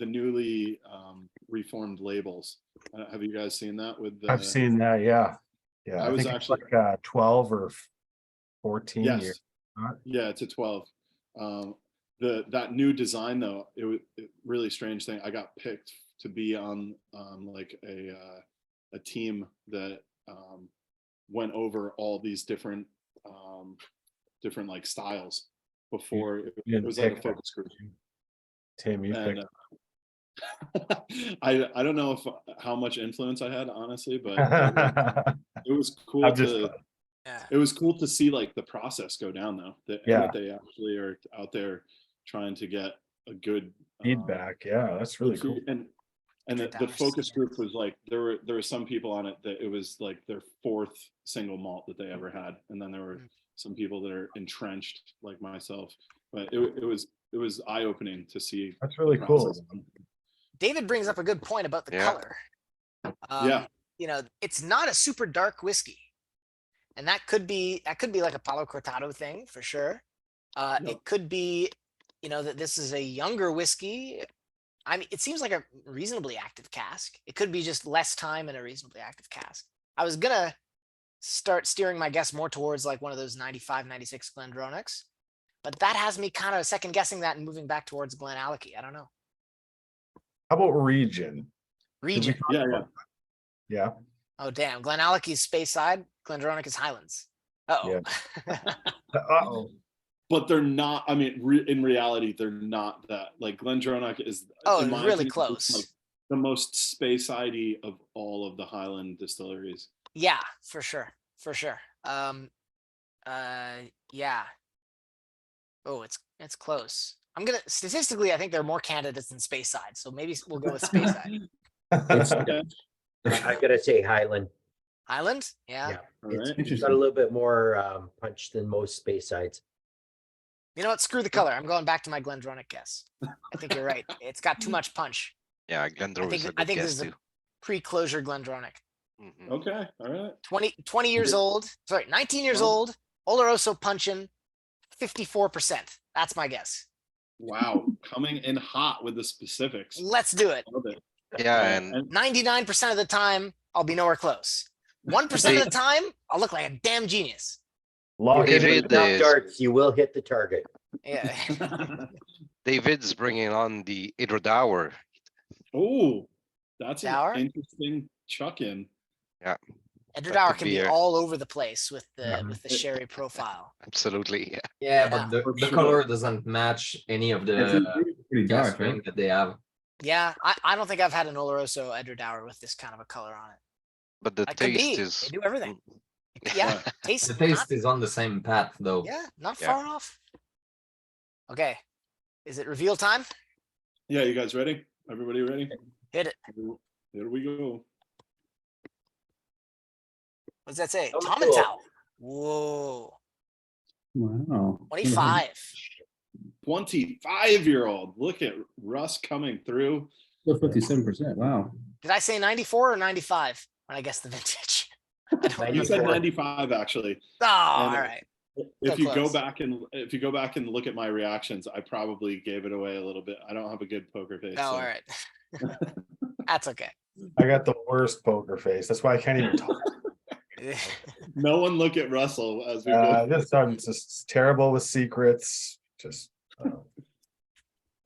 newly reformed labels. Have you guys seen that with the? I've seen that, yeah. Yeah, I I was think it's actually- like 12 or 14 Yes. years. Not- Yeah, it's a 12. That new design though, it really strange thing. I got picked to be on like a team that went over all these different like styles before it didn't was like a pick focus group. Tim, you And picked. I don't know how much influence I had, honestly, but it was cool I'm just- to Yeah. it was cool to see like the process go down though. That Yeah. they actually are out there trying to get a good Feedback, yeah, that's really cool. And the $100 focus yeah. group was like there were some people on it that it was like their 4th single malt that they ever had, and then there were some people that are entrenched like myself. But it was eye opening to see. That's really the cool. process. David brings up a good point about the Yeah. color. Yeah. You know, it's not a super dark whiskey, and that could be like a Palo Cortado thing for sure. Yep. It could be, you know, that this is a younger whiskey. I mean, it seems like a reasonably active cask. It could be just less time in a reasonably active cask. I was gonna start steering my guess more towards like one of those 95, 96 Glendronachs, but that has me kind of second guessing that and moving back towards Glenallachie. I don't know. How about region? Did we Region. talk Yeah, about that? Yeah, Oh damn, Glenallachie's Speyside, Glendronach is Highlands. Uh-oh. uh-oh. But they're not. I mean, in reality, they're not that. Like Glendronach is. Oh, in my really opinion, close. like the most Speyside-y of all of the Highland distilleries. Yeah, for sure. For sure. Yeah. Oh, it's close. I'm gonna statistically, I think there are more candidates than Speyside, so maybe we'll go with Speyside. Okay. I gotta say Highland. Highland? Yeah. Yeah. All It's right. got a little bit more punch than most Speysides. You know what? Screw the color. I'm going back to my Glendronach guess. I think you're right. It's got too much punch. yeah, Glendronach is a I good think guess this is a too. pre-closure Glendronach. Mhm. Okay. All right. 20 years old. Sorry, 19 years Wow. old. Oloroso punching 54%. That's my guess. Wow. Coming in hot with the specifics. Let's do it. Love it. Yeah, and 99% of the time, I'll be nowhere close. 1% of the time, I'll look like a damn genius. Lock it in. David Enough is darts, you will hit the target. Yeah. David's bringing on the Hydrodour. Oh, that's Dour? an interesting chuck in. Edward could can be be a- all over the place with the Mhm. sherry profile. Absolutely, yeah. Yeah, Yeah. but the For sure. color doesn't match any of It's the pretty dark, cask ring right? that they have. Yeah, I don't think I've had an Oloroso Edward with this kind of a color on it. But the That could taste be. is They do everything. Yeah, taste. The taste is on the same path though. Yeah, not Yeah. far off. Okay, is it reveal time? Yeah, you guys ready? Everybody ready? Hit it. Here we go. What's that say? Oh, Tom cool. and Towel. Whoa, Wow. 25. 25-year-old. Look at Russ coming through. Still 57%. Wow. Did I say 94 or 95 when I guessed the vintage? I don't You said 94. 95 actually. Oh, all And right. If you close. go back and look at my reactions, I probably gave it away a little bit. I don't have a good poker face. Oh, so. all right. That's okay. I got the worst poker face. That's why I can't even talk. No one look at Russell as we go. I'm just terrible with secrets. Just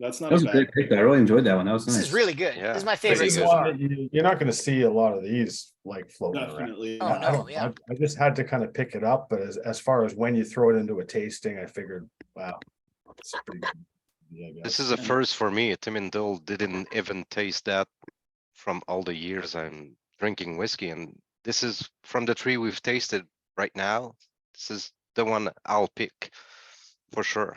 That's not That was a a great bad. pick. I really enjoyed that one. That was This nice. is really good. Yeah, This is my this favorite is so good. far. you're not going to see a lot of these like floating around. Definitely. Oh, I no, don't- yeah. I just had to kind of pick it up, but as far as when you throw it into a tasting, I figured, wow, it's pretty good. Yeah, I This guess. is a first for me. Tim and Dill didn't even taste that from all the years I'm drinking whiskey, and this is from the three we've tasted right now. This is the one I'll pick for sure.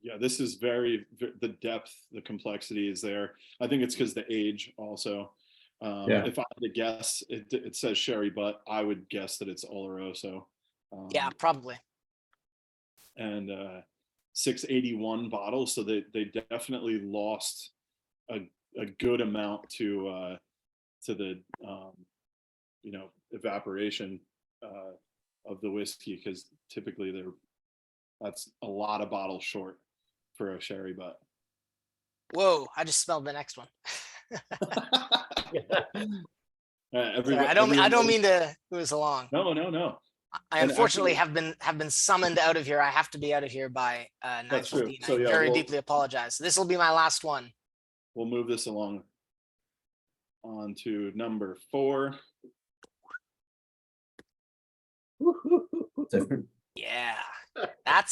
Yeah, this is the depth, the complexity is there. I think it's because the age also. Yeah. If I had to guess, it says sherry, but I would guess that it's Oloroso. Yeah, probably. And 681 bottles, so they definitely lost a good amount to the evaporation of the whiskey, because typically that's a lot of bottles short for a sherry butt. Whoa, I just smelled the next one. Sorry, I Everyone don't ready? mean to move us along. No. I And unfortunately actually- have been summoned out of here. I have to be out of here by That's true. 9:15. So, I yeah, very we'll- deeply apologize. This will be my last one. We'll move this along on to number 4. Different. Yeah, that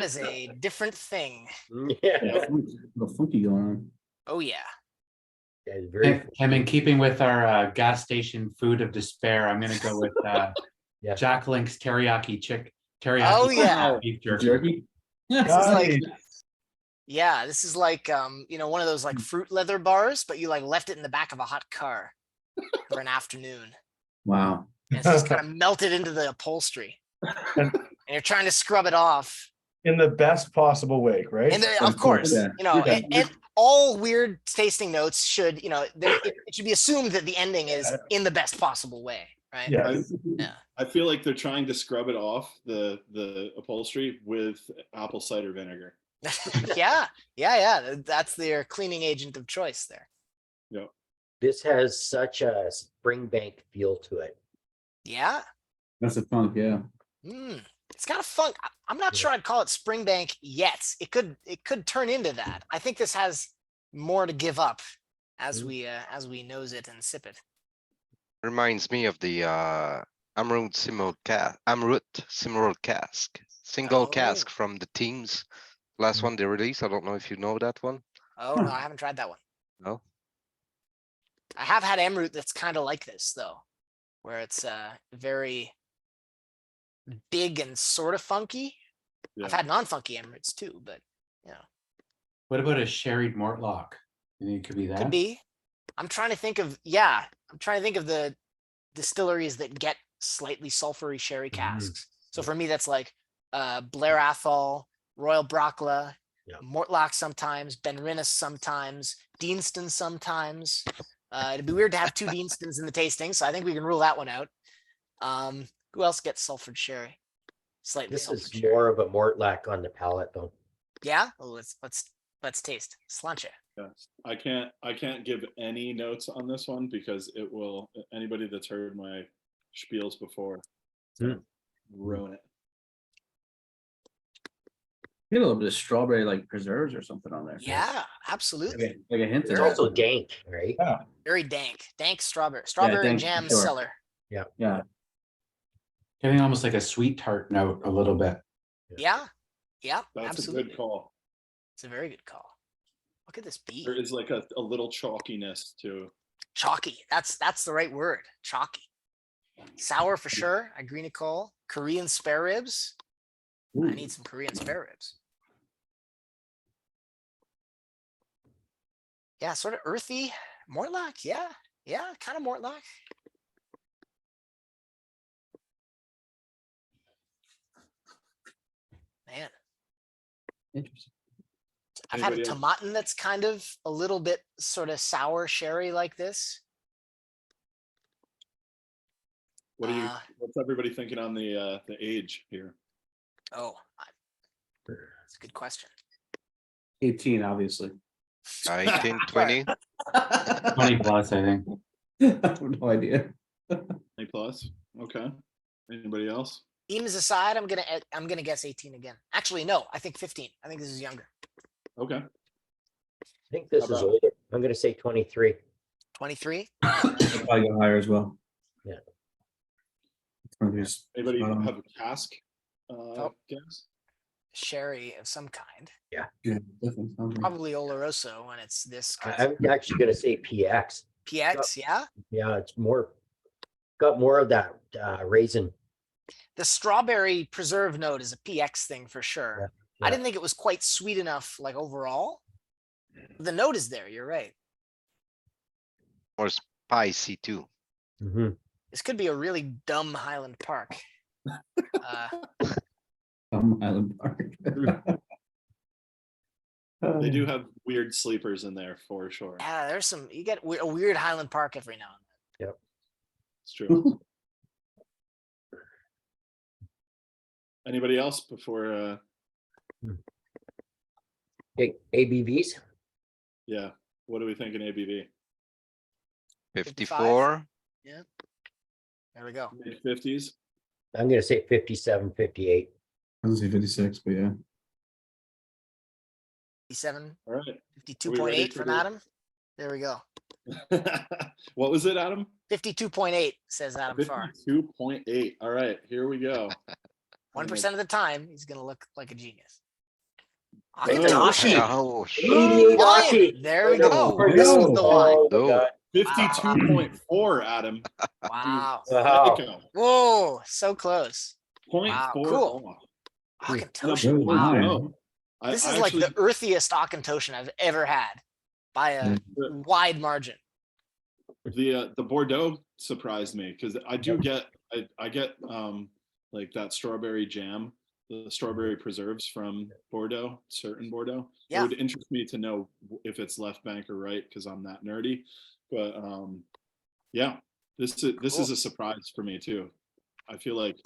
is a different thing. Yeah, Yeah, a little funky going on. Oh yeah. it's very, And in keeping with our gas station food of despair, I'm gonna go with Yeah. Jack Link's teriyaki Oh, yeah. beef jerky. Jerky? This is like Nice. yeah, this is like one of those like fruit leather bars, but you like left it in the back of a hot car for an afternoon. Wow. And it's just kind of melted into the upholstery. And you're trying to scrub it off. In the best possible way, right? And Of of course, course, yeah. and all weird tasting notes should, it should be assumed that the ending is in the best possible way, right? Yeah. I feel like they're trying to scrub it off the upholstery with apple cider vinegar. Yeah. That's their cleaning agent of choice there. this has such a Springbank feel to it. Yeah. That's a funk, yeah. It's got a funk. I'm not sure I'd call it Springbank yet. It could turn into that. I think this has more to give up as we nose it and sip it. Reminds me of the Amrut Simrud cask. Single Oh. cask from the teams. Last one they released. I don't know if you know that one. Oh no, I haven't tried that one. No? I have had Emroot that's kind of like this though, where it's very big and sort of funky. Yeah. I've had non-funky Emroots too, but What about a sherried Mortlock? You think it could be that? could be. I'm trying to think of the distilleries that get slightly sulfury sherry casks. So for me, that's like Blair Athol, Royal Brockla, Yeah. Mortlock sometimes, Benrinnes sometimes, Deanston sometimes. It'd be weird to have 2 Deanstons in the tasting, so I think we can rule that one out. Who else gets sulfured sherry? Slightly This is sulfured sherry. more of a Mortlack on the palate though. Yeah. Oh, let's taste. Slanche. Yes. I can't give any notes on this one because it will, anybody that's heard my spiels before, ruin it. Get a little bit of strawberry like preserves or something on there. Yeah, absolutely. Like a hint It's of also that. dank, right? Very dank strawberry dank, jam sure. cellar. Yeah. Getting almost like a sweet tart note a little bit. Yeah, That's absolutely. a good call. It's a very good call. Look at this beef. There is like a little chalkiness to. Chalky. That's the right word. Chalky. Sour for sure. I agree, Nicole. Korean spare ribs. I need some Korean spare ribs. Yeah, sort of earthy. Mortlock, yeah. Yeah, kind of Mortlock. Man, Interesting. I've had a Anybody else? tomatin that's kind of a little bit sort of sour sherry like this. What are you? Uh, What's everybody thinking on the age here? Oh, that's a good question. 18, obviously. 18, 20. 20 plus, I think. I have no idea. A plus. Okay. Anybody else? Eames aside, I'm gonna guess 18 again. Actually, no, I think 15. I think this is younger. Okay. I think this How is about- older. I'm gonna say 23. 23. Probably go higher as well. Yeah. Anybody Um, have a cask? Oh. Guess? Sherry of some kind. Yeah, definitely. sounds right. Probably Oloroso when it's this. 'Cause I'm actually gonna say PX. PX, yeah. Yeah, it's got more of that raisin. The strawberry preserve note is a PX thing for sure. I Yeah. didn't think it was quite sweet enough, like overall. The note is there. You're right. Or spicy too. Mhm. This could be a really dumb Highland Park. Island Park. They do have weird sleepers in there for sure. Yeah, there's some. You get a weird Highland Park every now and then. It's true. Anybody else before? Okay, ABVs. Yeah. What are we thinking? ABV 54. There we go. mid-50s. I'm gonna say 57, 58. I was gonna say 56, but yeah. 57, All right. 52.8 for from the- Adam. There we go. What was it, Adam? 52.8 says Adam Farr. 52.8. All right, here we go. 1% of the time, he's gonna look like a genius. Oh, Akitoshi. Oh, 88 One. Aki. There we go. There we This is go. the one. Oh, my No. God. 52.4, Adam. Wow. Wow. Psycho. Whoa, so close. 0.4 cool. off. Akitoshi. Good Wow. line. No. This is like the earthiest Akitoshi I've ever had by a wide margin. the Bordeaux surprised me because I do get I get like that strawberry jam, the strawberry preserves from Bordeaux, certain Bordeaux. Yeah. It would interest me to know if it's left bank or right because I'm that nerdy. But yeah, this is a surprise for me too. I feel like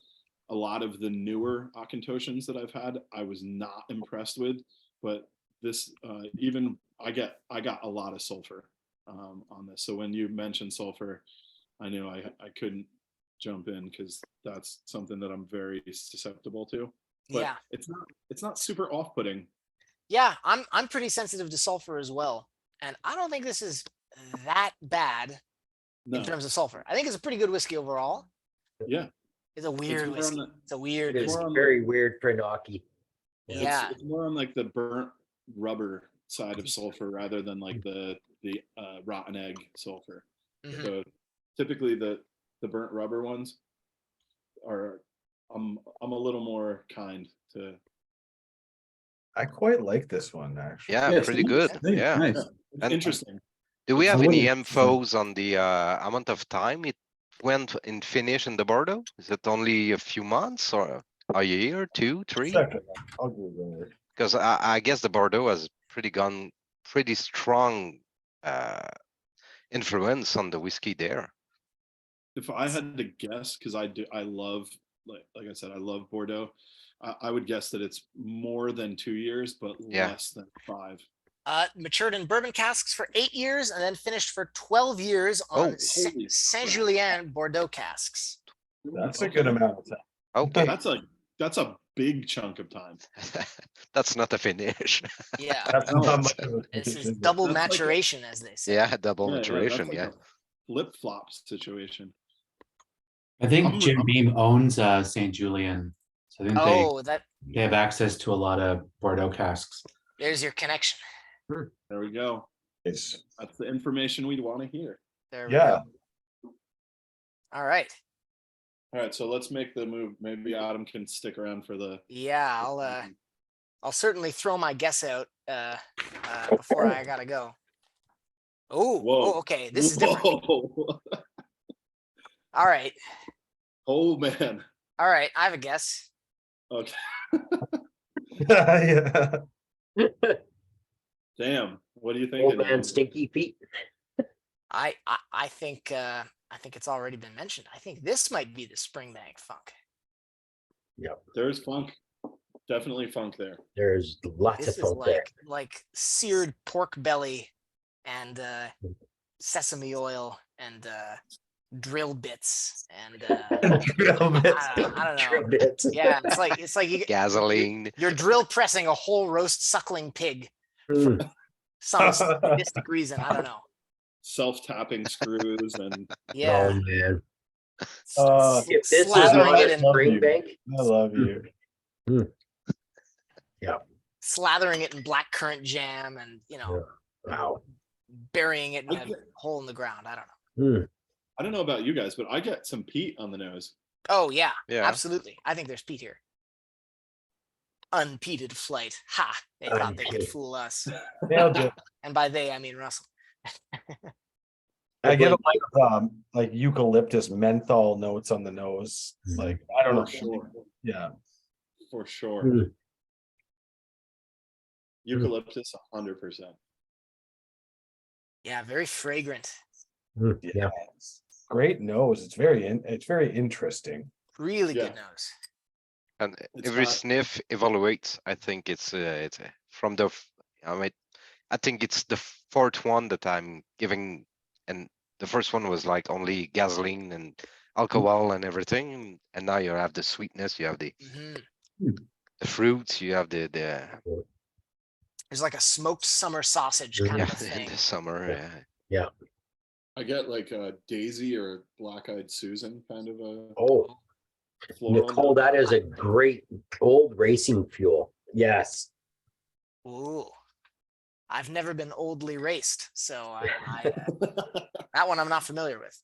a lot of the newer Akintoshians that I've had, I was not impressed with, but this even I got a lot of sulfur on this. So when you mentioned sulfur, I knew I couldn't jump in because that's something that I'm very susceptible to. But Yeah. it's not super off-putting. Yeah, I'm pretty sensitive to sulfur as well. And I don't think this is that bad No. in terms of sulfur. I think it's a pretty good whiskey overall. Yeah. It's a weird more on whiskey. the- It's a weird It's more whiskey. on very weird for an Aki. Yeah. It's more on like the burnt rubber side of sulfur rather than like the rotten egg sulfur. Mhm. So typically the burnt rubber ones are I'm a little more kind to. I quite like this one, actually. yeah, it's pretty nice. good. Nice, Yeah. nice. It's And- interesting. Do we I have any wouldn't- infos on the amount of time it went in finish in the Bordeaux? Is it only a few months or a year, 2, 3? Second, I'll go there. Because I guess the Bordeaux has pretty strong influence on the whiskey there. If I had to guess, because I love like I said, I love Bordeaux. I would guess that it's more than 2 years, but Yeah. less than 5. Matured in bourbon casks for 8 years and then finished for 12 years on Oh, holy Saint-Julien Bordeaux casks. That's a good amount of time. Okay, That's a big chunk of time. that's not a finish. Yeah. That's not much of a This finish, is is it? double That's like a- maturation, as they say. Yeah, double Yeah, that's maturation. like Yeah. a flip-flop situation. I think I'm- Jim Beam owns St. Julian. So I think Oh, they have access to a lot of Bordeaux casks. there's your connection. There we go. It's, That's the information we'd want to hear. There we yeah, go. All right. All right, so let's make the move. Maybe Adam can stick around for the. Yeah, I'll certainly throw my guess out before I gotta go. Oh, Whoa. okay. This is different. Whoa. All right. Oh man. All right. I have a guess. Okay. Yeah. Damn. What do you think? Old man Stinky Feet. I think it's already been mentioned. I think this might be the Springbank funk. There's funk. Definitely funk there. There's lots This of is funk there. like seared pork belly and sesame oil and drill bits and I don't know. Bits. Yeah, it's like Gasoline. you're drill pressing a whole roast suckling pig Mm. for some sadistic reason. I don't know. Self-tapping screws and Yeah, Oh man. S- If this is slathering not it a in Springbank, I love you. slathering it in black currant jam and wow. burying it in a Okay. hole in the ground. I don't know. Mm. I don't know about you guys, but I get some peat on the nose. Oh yeah, Yeah. absolutely. I think there's peat here. Unpeated flight. Ha! They thought they could Unpeated. fool us. Nailed you. And by they, I mean Russell. I get a lot of like eucalyptus menthol notes on the nose. Like I don't know. For sure. Yeah. For sure. Mm. Eucalyptus, 100%. Yeah, very fragrant. Mm. Yeah. Great nose. It's very interesting. Really Yeah. good nose. And It's every not- sniff evaluates. I think it's from the. I mean, I think it's the fourth one that I'm giving, and the first one was like only gasoline and alcohol and everything, and now you have the sweetness, you have the Mhm. fruits, you have the There's like a smoked summer sausage Mhm. kind yeah of a in thing. the summer. Yeah. I get like a Daisy or Black-Eyed Susan kind of a Oh, floral. Nicole, that is a great old racing fuel. Yes. Ooh. I've never been oldly raced, so that one I'm not familiar with.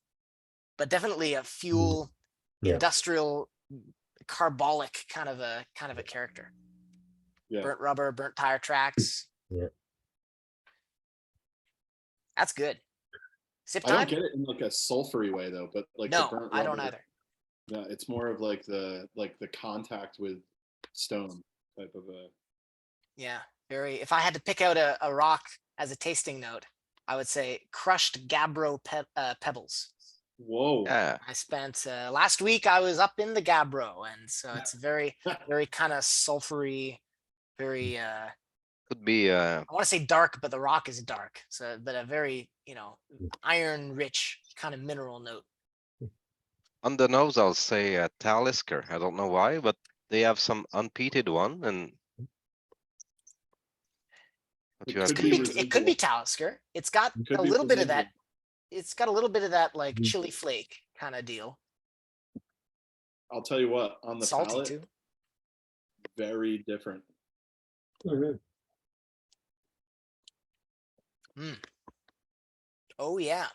But definitely a fuel, Yeah. industrial, carbolic kind of a character. Yeah. Burnt rubber, burnt tire tracks. Yeah. That's good. Sip I don't time? get it in like a sulfury way though, but like the No, burnt I don't rubber, either. Yeah, it's more of like the contact with stone type of a. Yeah, very. If I had to pick out a rock as a tasting note, I would say crushed gabbro pebbles. Whoa. Yeah. I spent last week. I was up in the gabbro, and so it's very, very kind of sulfury, very. Could be I want to say dark, but the rock is dark. So, but a very, iron-rich kind of mineral note. on the nose. I'll say Talisker. I don't know why, but they have some unpeated one, and what It you have could Could be be, residual. it could be Talisker. It's got It could a be little bit of that. residual. It's got a little bit of that like Mhm. chili flake kind of deal. I'll tell you what, on the Salty palate, too. very different. Mhm. Oh yeah.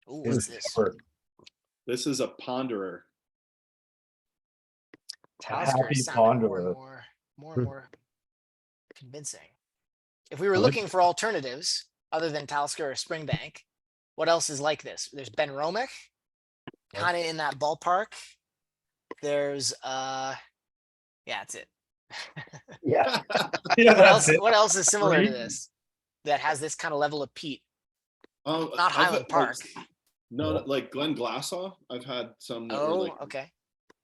Oh, Is what's this? pepper. This is a ponderer. Talisker happy is sounding more and ponderer. more Hmm. and more convincing. If we were Well, looking for alternatives other than Talisker or Springbank, what else is like this? There's Ben Romick, kind of in that ballpark. There's yeah, that's it. Yeah. Yeah, What else? that's it. What else is similar to Great. this that has this kind of level of peat? Not Not Highland Park. No, like Glen Glassaw. I've had some that were Oh, like okay.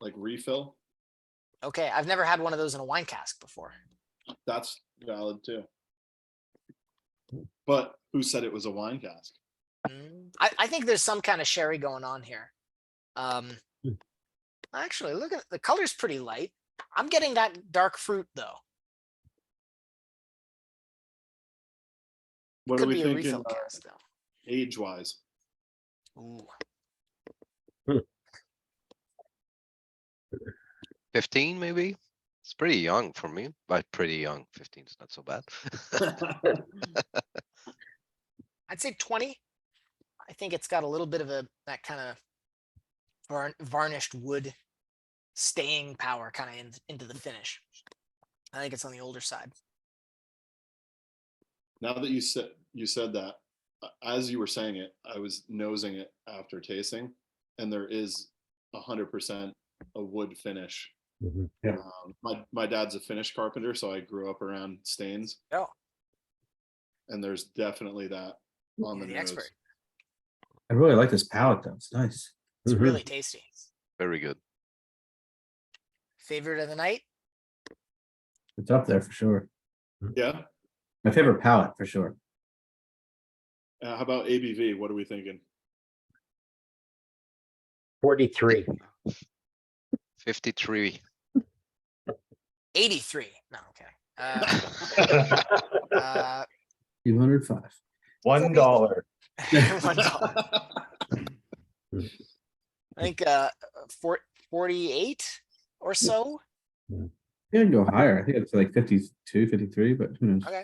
like refill. Okay, I've never had one of those in a wine cask before. That's valid too. But who said it was a wine cask? I think there's some kind of sherry going on here. Actually, look at the color's pretty light. I'm getting that dark fruit though. What Could are we be a thinking refill cask though. age wise? Ooh. 15 maybe. It's pretty young for me, but pretty young. 15 is not so bad. I'd say 20. I think it's got a little bit of that kind of varnished wood staying power kind of into the finish. I think it's on the older side. Now that you said that, as you were saying it, I was nosing it after tasting, and there is 100% a wood finish. Mhm. My dad's a Finnish carpenter, so I grew up around stains, Oh, and there's definitely that on you're the the nose. expert. I really like this palette though. It's nice. It's Mhm. really tasty. Very good. Favorite of the night? It's up there for sure. Yeah. My favorite palette for sure. How about ABV? What are we thinking? 43. 53. 83. No, okay. 205. $1. $1. I think 48 or so. You can go higher. I think it's like 52, 53, but who knows? Okay.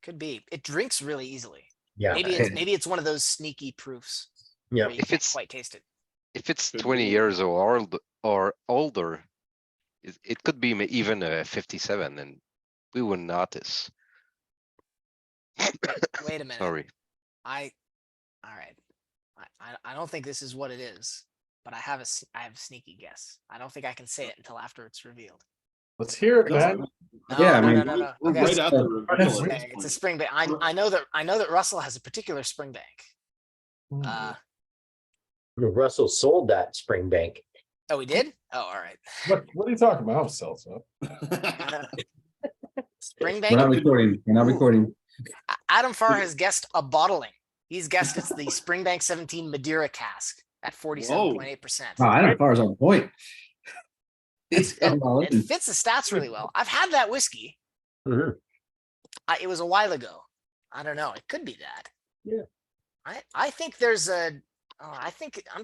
Could be. It drinks really easily. Yeah. Maybe it's one of those sneaky proofs. Yeah. Where you If can't it's- quite taste it. If it's Could 20 be. years or older, it could be even a 57 and we wouldn't notice. Wait a minute. Sorry. All right. I don't think this is what it is, but I have a sneaky guess. I don't think I can say it until after it's revealed. Let's hear it, man. No, Yeah, I no, mean, no, no, no. We're Okay, right so- at the reveal. that's at okay, this it's a point. spring bank. I know that Russell has a particular spring bank. Russell sold that spring bank. Oh, we did? Oh, all right. What are you talking about, Celso? Spring We're bank. not recording. We're not Ooh. recording. Adam Farr has guessed a bottling. He's guessed it's the Springbank 17 Madeira cask at 47.8%. Wow, Adam Farr's on point. He's It going all in. fits the stats really well. I've had that whiskey. Mhm. It was a while ago. I don't know. It could be that. Yeah. I think there's I'm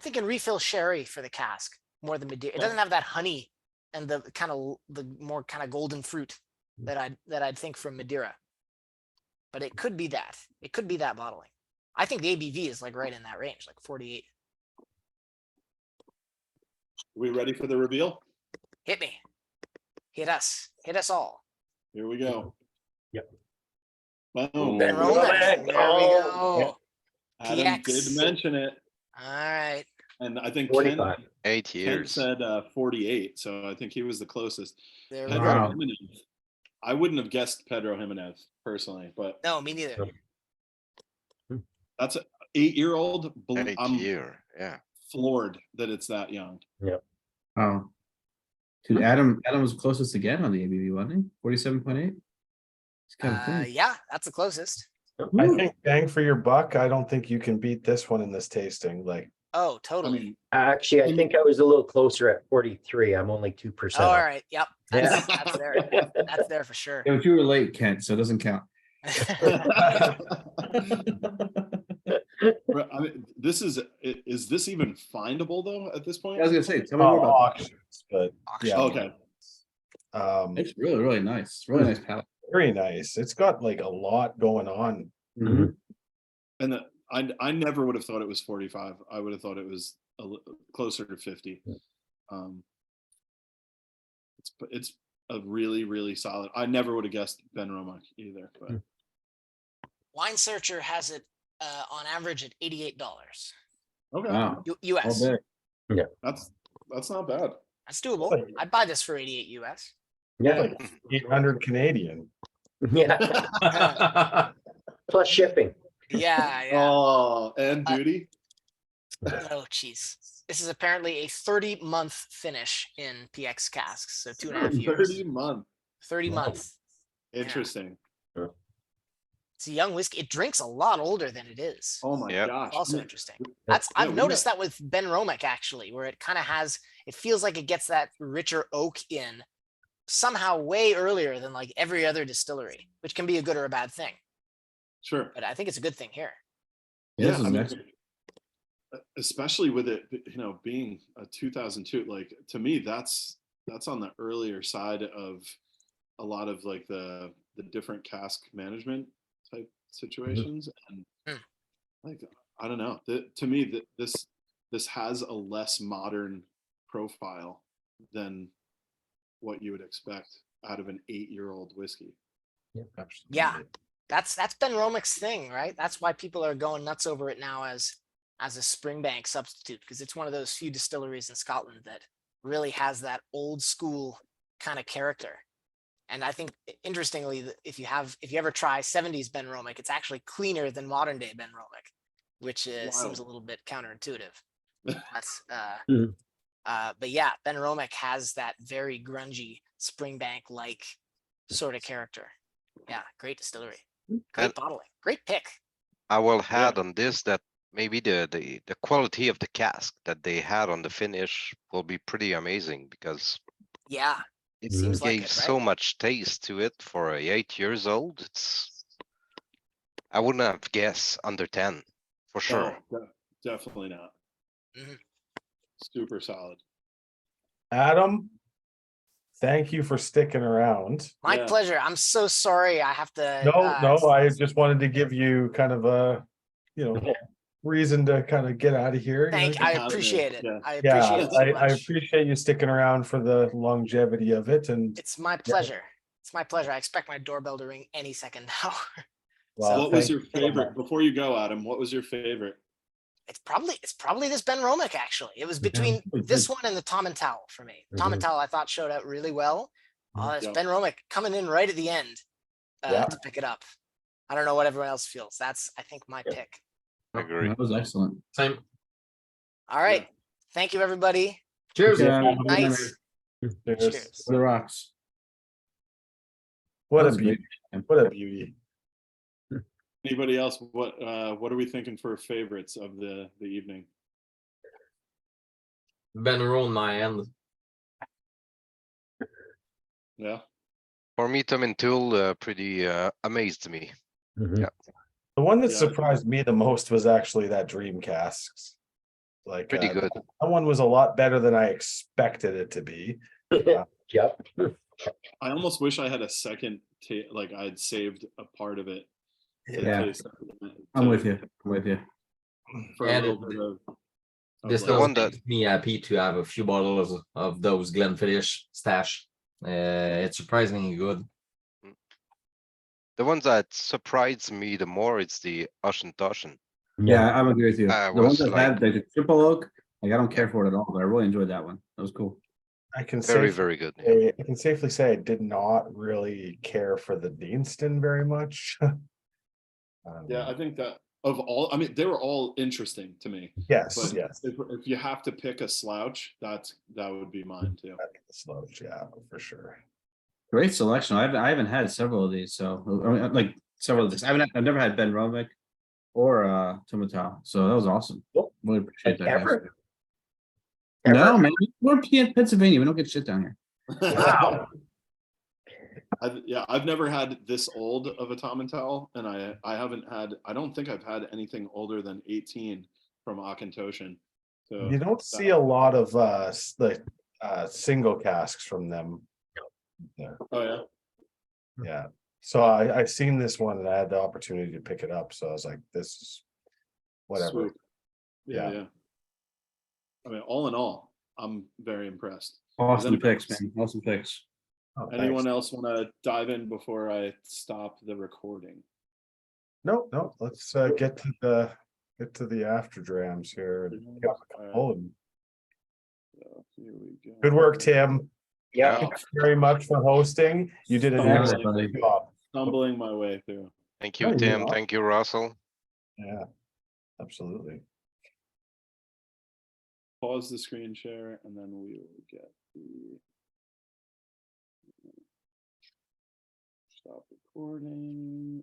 thinking refill sherry for the cask more than Madeira. It doesn't have that honey and the more kind of golden fruit that I'd think from Madeira. But it could be that. It could be that bottling. I think the ABV is like right in that range, like 48. We ready for the reveal? Hit me. Hit us. Hit us all. Here we go. Yep. Boom. Ben Romack. There we go. Adam PX. did mention it, All right. and I think 45. 8 Ken years. said 48, so I think he was the closest. There we Pedro go. Wow. Jimenez. I wouldn't have guessed Pedro Jimenez personally, but No, me neither. that's an 8-year-old. 8 I'm year. Yeah. floored that it's that young. Oh. Dude, Adam was closest again on the ABV, wasn't he? 47.8. It's kind of close. Yeah, that's the closest. I think bang for your buck. I don't think you can beat this one in this tasting. Like, Oh, I totally. mean, Actually, I think I was a little closer at 43. I'm only 2%. All right. Yep. Yeah. That's there. That's there for sure. Yeah, but you were late, Kent, so it doesn't count. I mean, this is this even findable though at this point? I was gonna say, tell me more about auctions, but Auction. yeah. Okay. Um, It's really, really nice. Really nice palette. very nice. It's got like a lot going on. Mhm. And I never would have thought it was 45. I would have thought it was closer to 50. It's a really, really solid. I never would have guessed Ben Romack either. But Wine Searcher has it on average at $88 okay, Wow. All US. day. that's not bad. That's doable. I'd buy this for 88 US. Yeah. Like 800 Canadian. Yeah. Plus shipping. Yeah, yeah. Oh, and duty. Oh, jeez. This is apparently a 30-month finish in PX casks, so 2.5 years. 30 month. 30 Wow. months. Interesting. It's a young whiskey. It drinks a lot older than it is. Oh my Yep. gosh. Also interesting. Yeah, I've we noticed that with Ben Romack actually, where it kind of has, it feels like it gets that richer oak in somehow way earlier than like every other distillery, which can be a good or a bad thing. Sure. But I think it's a good thing here. Yeah, this I is mean, nice. especially with it, being a 2002, like to me, that's on the earlier side of a lot of like the different cask management type situations. And Mm. like, I don't know, to me, this this has a less modern profile than what you would expect out of an 8-year-old whiskey. Yeah, that's Ben Romick's thing, right? That's why people are going nuts over it now as a Springbank substitute, because it's one of those few distilleries in Scotland that really has that old school kind of character. And I think interestingly, if you ever try 70s Ben Romick, it's actually cleaner than modern day Ben Romick, which seems a little bit counterintuitive. That's but yeah, Ben Romick has that very grungy Springbank like sort of character. Yeah, great distillery, great And- bottling, great pick. I will add on this that maybe the quality of the cask that they had on the finish will be pretty amazing because Yeah, it seems like gave it, so right? much taste to it for a 8 years old. I wouldn't have guessed under 10 for sure. No, definitely not. Mhm. Super solid. Adam, thank you for sticking around. My Yeah. pleasure. I'm so sorry. I have to. No, I just wanted to give you kind of a, reason to kind of get out of here. I have appreciate it, it. yeah. I Yeah, appreciate it so I much. appreciate you sticking around for the longevity of it, and It's my pleasure. It's my pleasure. I expect my doorbell to ring any second now. well, What was thank your you so much. favorite before you go, Adam? What was your favorite? It's probably this Ben Romick actually. It was between this one and the Tom and Towel for me. Tom and Towel I thought showed out really well. It's Yeah. Ben Romick coming in right at the end to pick it up. I don't know what everyone else feels. That's I think my pick. I agree. That was excellent. Same. All right. Thank you everybody. Cheers. Yeah, Nice. Cheers. Cheers. For the rocks. What That a was great. beauty! What a beauty! Anybody else? What are we thinking for favorites of the evening? Ben Rowe on my end. Yeah. For me, Tom and Tool pretty amazed me. Mhm. The one that Yeah. surprised me the most was actually that Dream Casks. Like Pretty good. that one was a lot better than I expected it to be. Yep. I almost wish I had a second like I'd saved a part of it. to Yeah. taste I'm to- with you. I'm with you. For Yeah, a little bit of This like- The still one that- makes me happy to have a few bottles of those Glenfiddich stash. It's surprisingly good. The ones that surprised me the more, it's the Ocean Toshin. Yeah, I'm agree with you. I The ones was that had the triple oak, like I don't care for it at all, but I really enjoyed that one. That was cool. I can Very, safely very good. yeah. say, I can safely say I did not really care for the Deanston very much. Yeah, I think that of all, I mean, they were all interesting to me. Yes, But yes. if you have to pick a slouch, that would be mine too. Slouch, yeah, for sure. Great selection. I haven't had several of these, so I mean, like several of these. I've never had Ben Romick or Tomatau, so that was awesome. Oh, Really appreciate that. guys. Ever? No, man, we're in Pennsylvania. We don't get shit down here. Wow. I've never had this old of a Tom and Towel, and I don't think I've had anything older than 18 from Akintoshin. So You don't see a lot of single casks from them. oh yeah. Yeah. So I've seen this one and I had the opportunity to pick it up. So I was like, this is whatever. Sweet. Yeah, Yeah. yeah. I mean, all in all, I'm very impressed. Awesome Then- picks, man. Awesome picks. Oh, Anyone thanks. else want to dive in before I stop the recording? No, let's get to the after drams here. And get a couple and So here we go. good work, Tim. Yeah. Thanks very much for hosting. You did an Yeah, excellent buddy. job. Stumbling my way through. Thank No, you, you're Tim. not. Thank you, Russell. Yeah, absolutely. Pause the screen share, and then we will get the stop recording.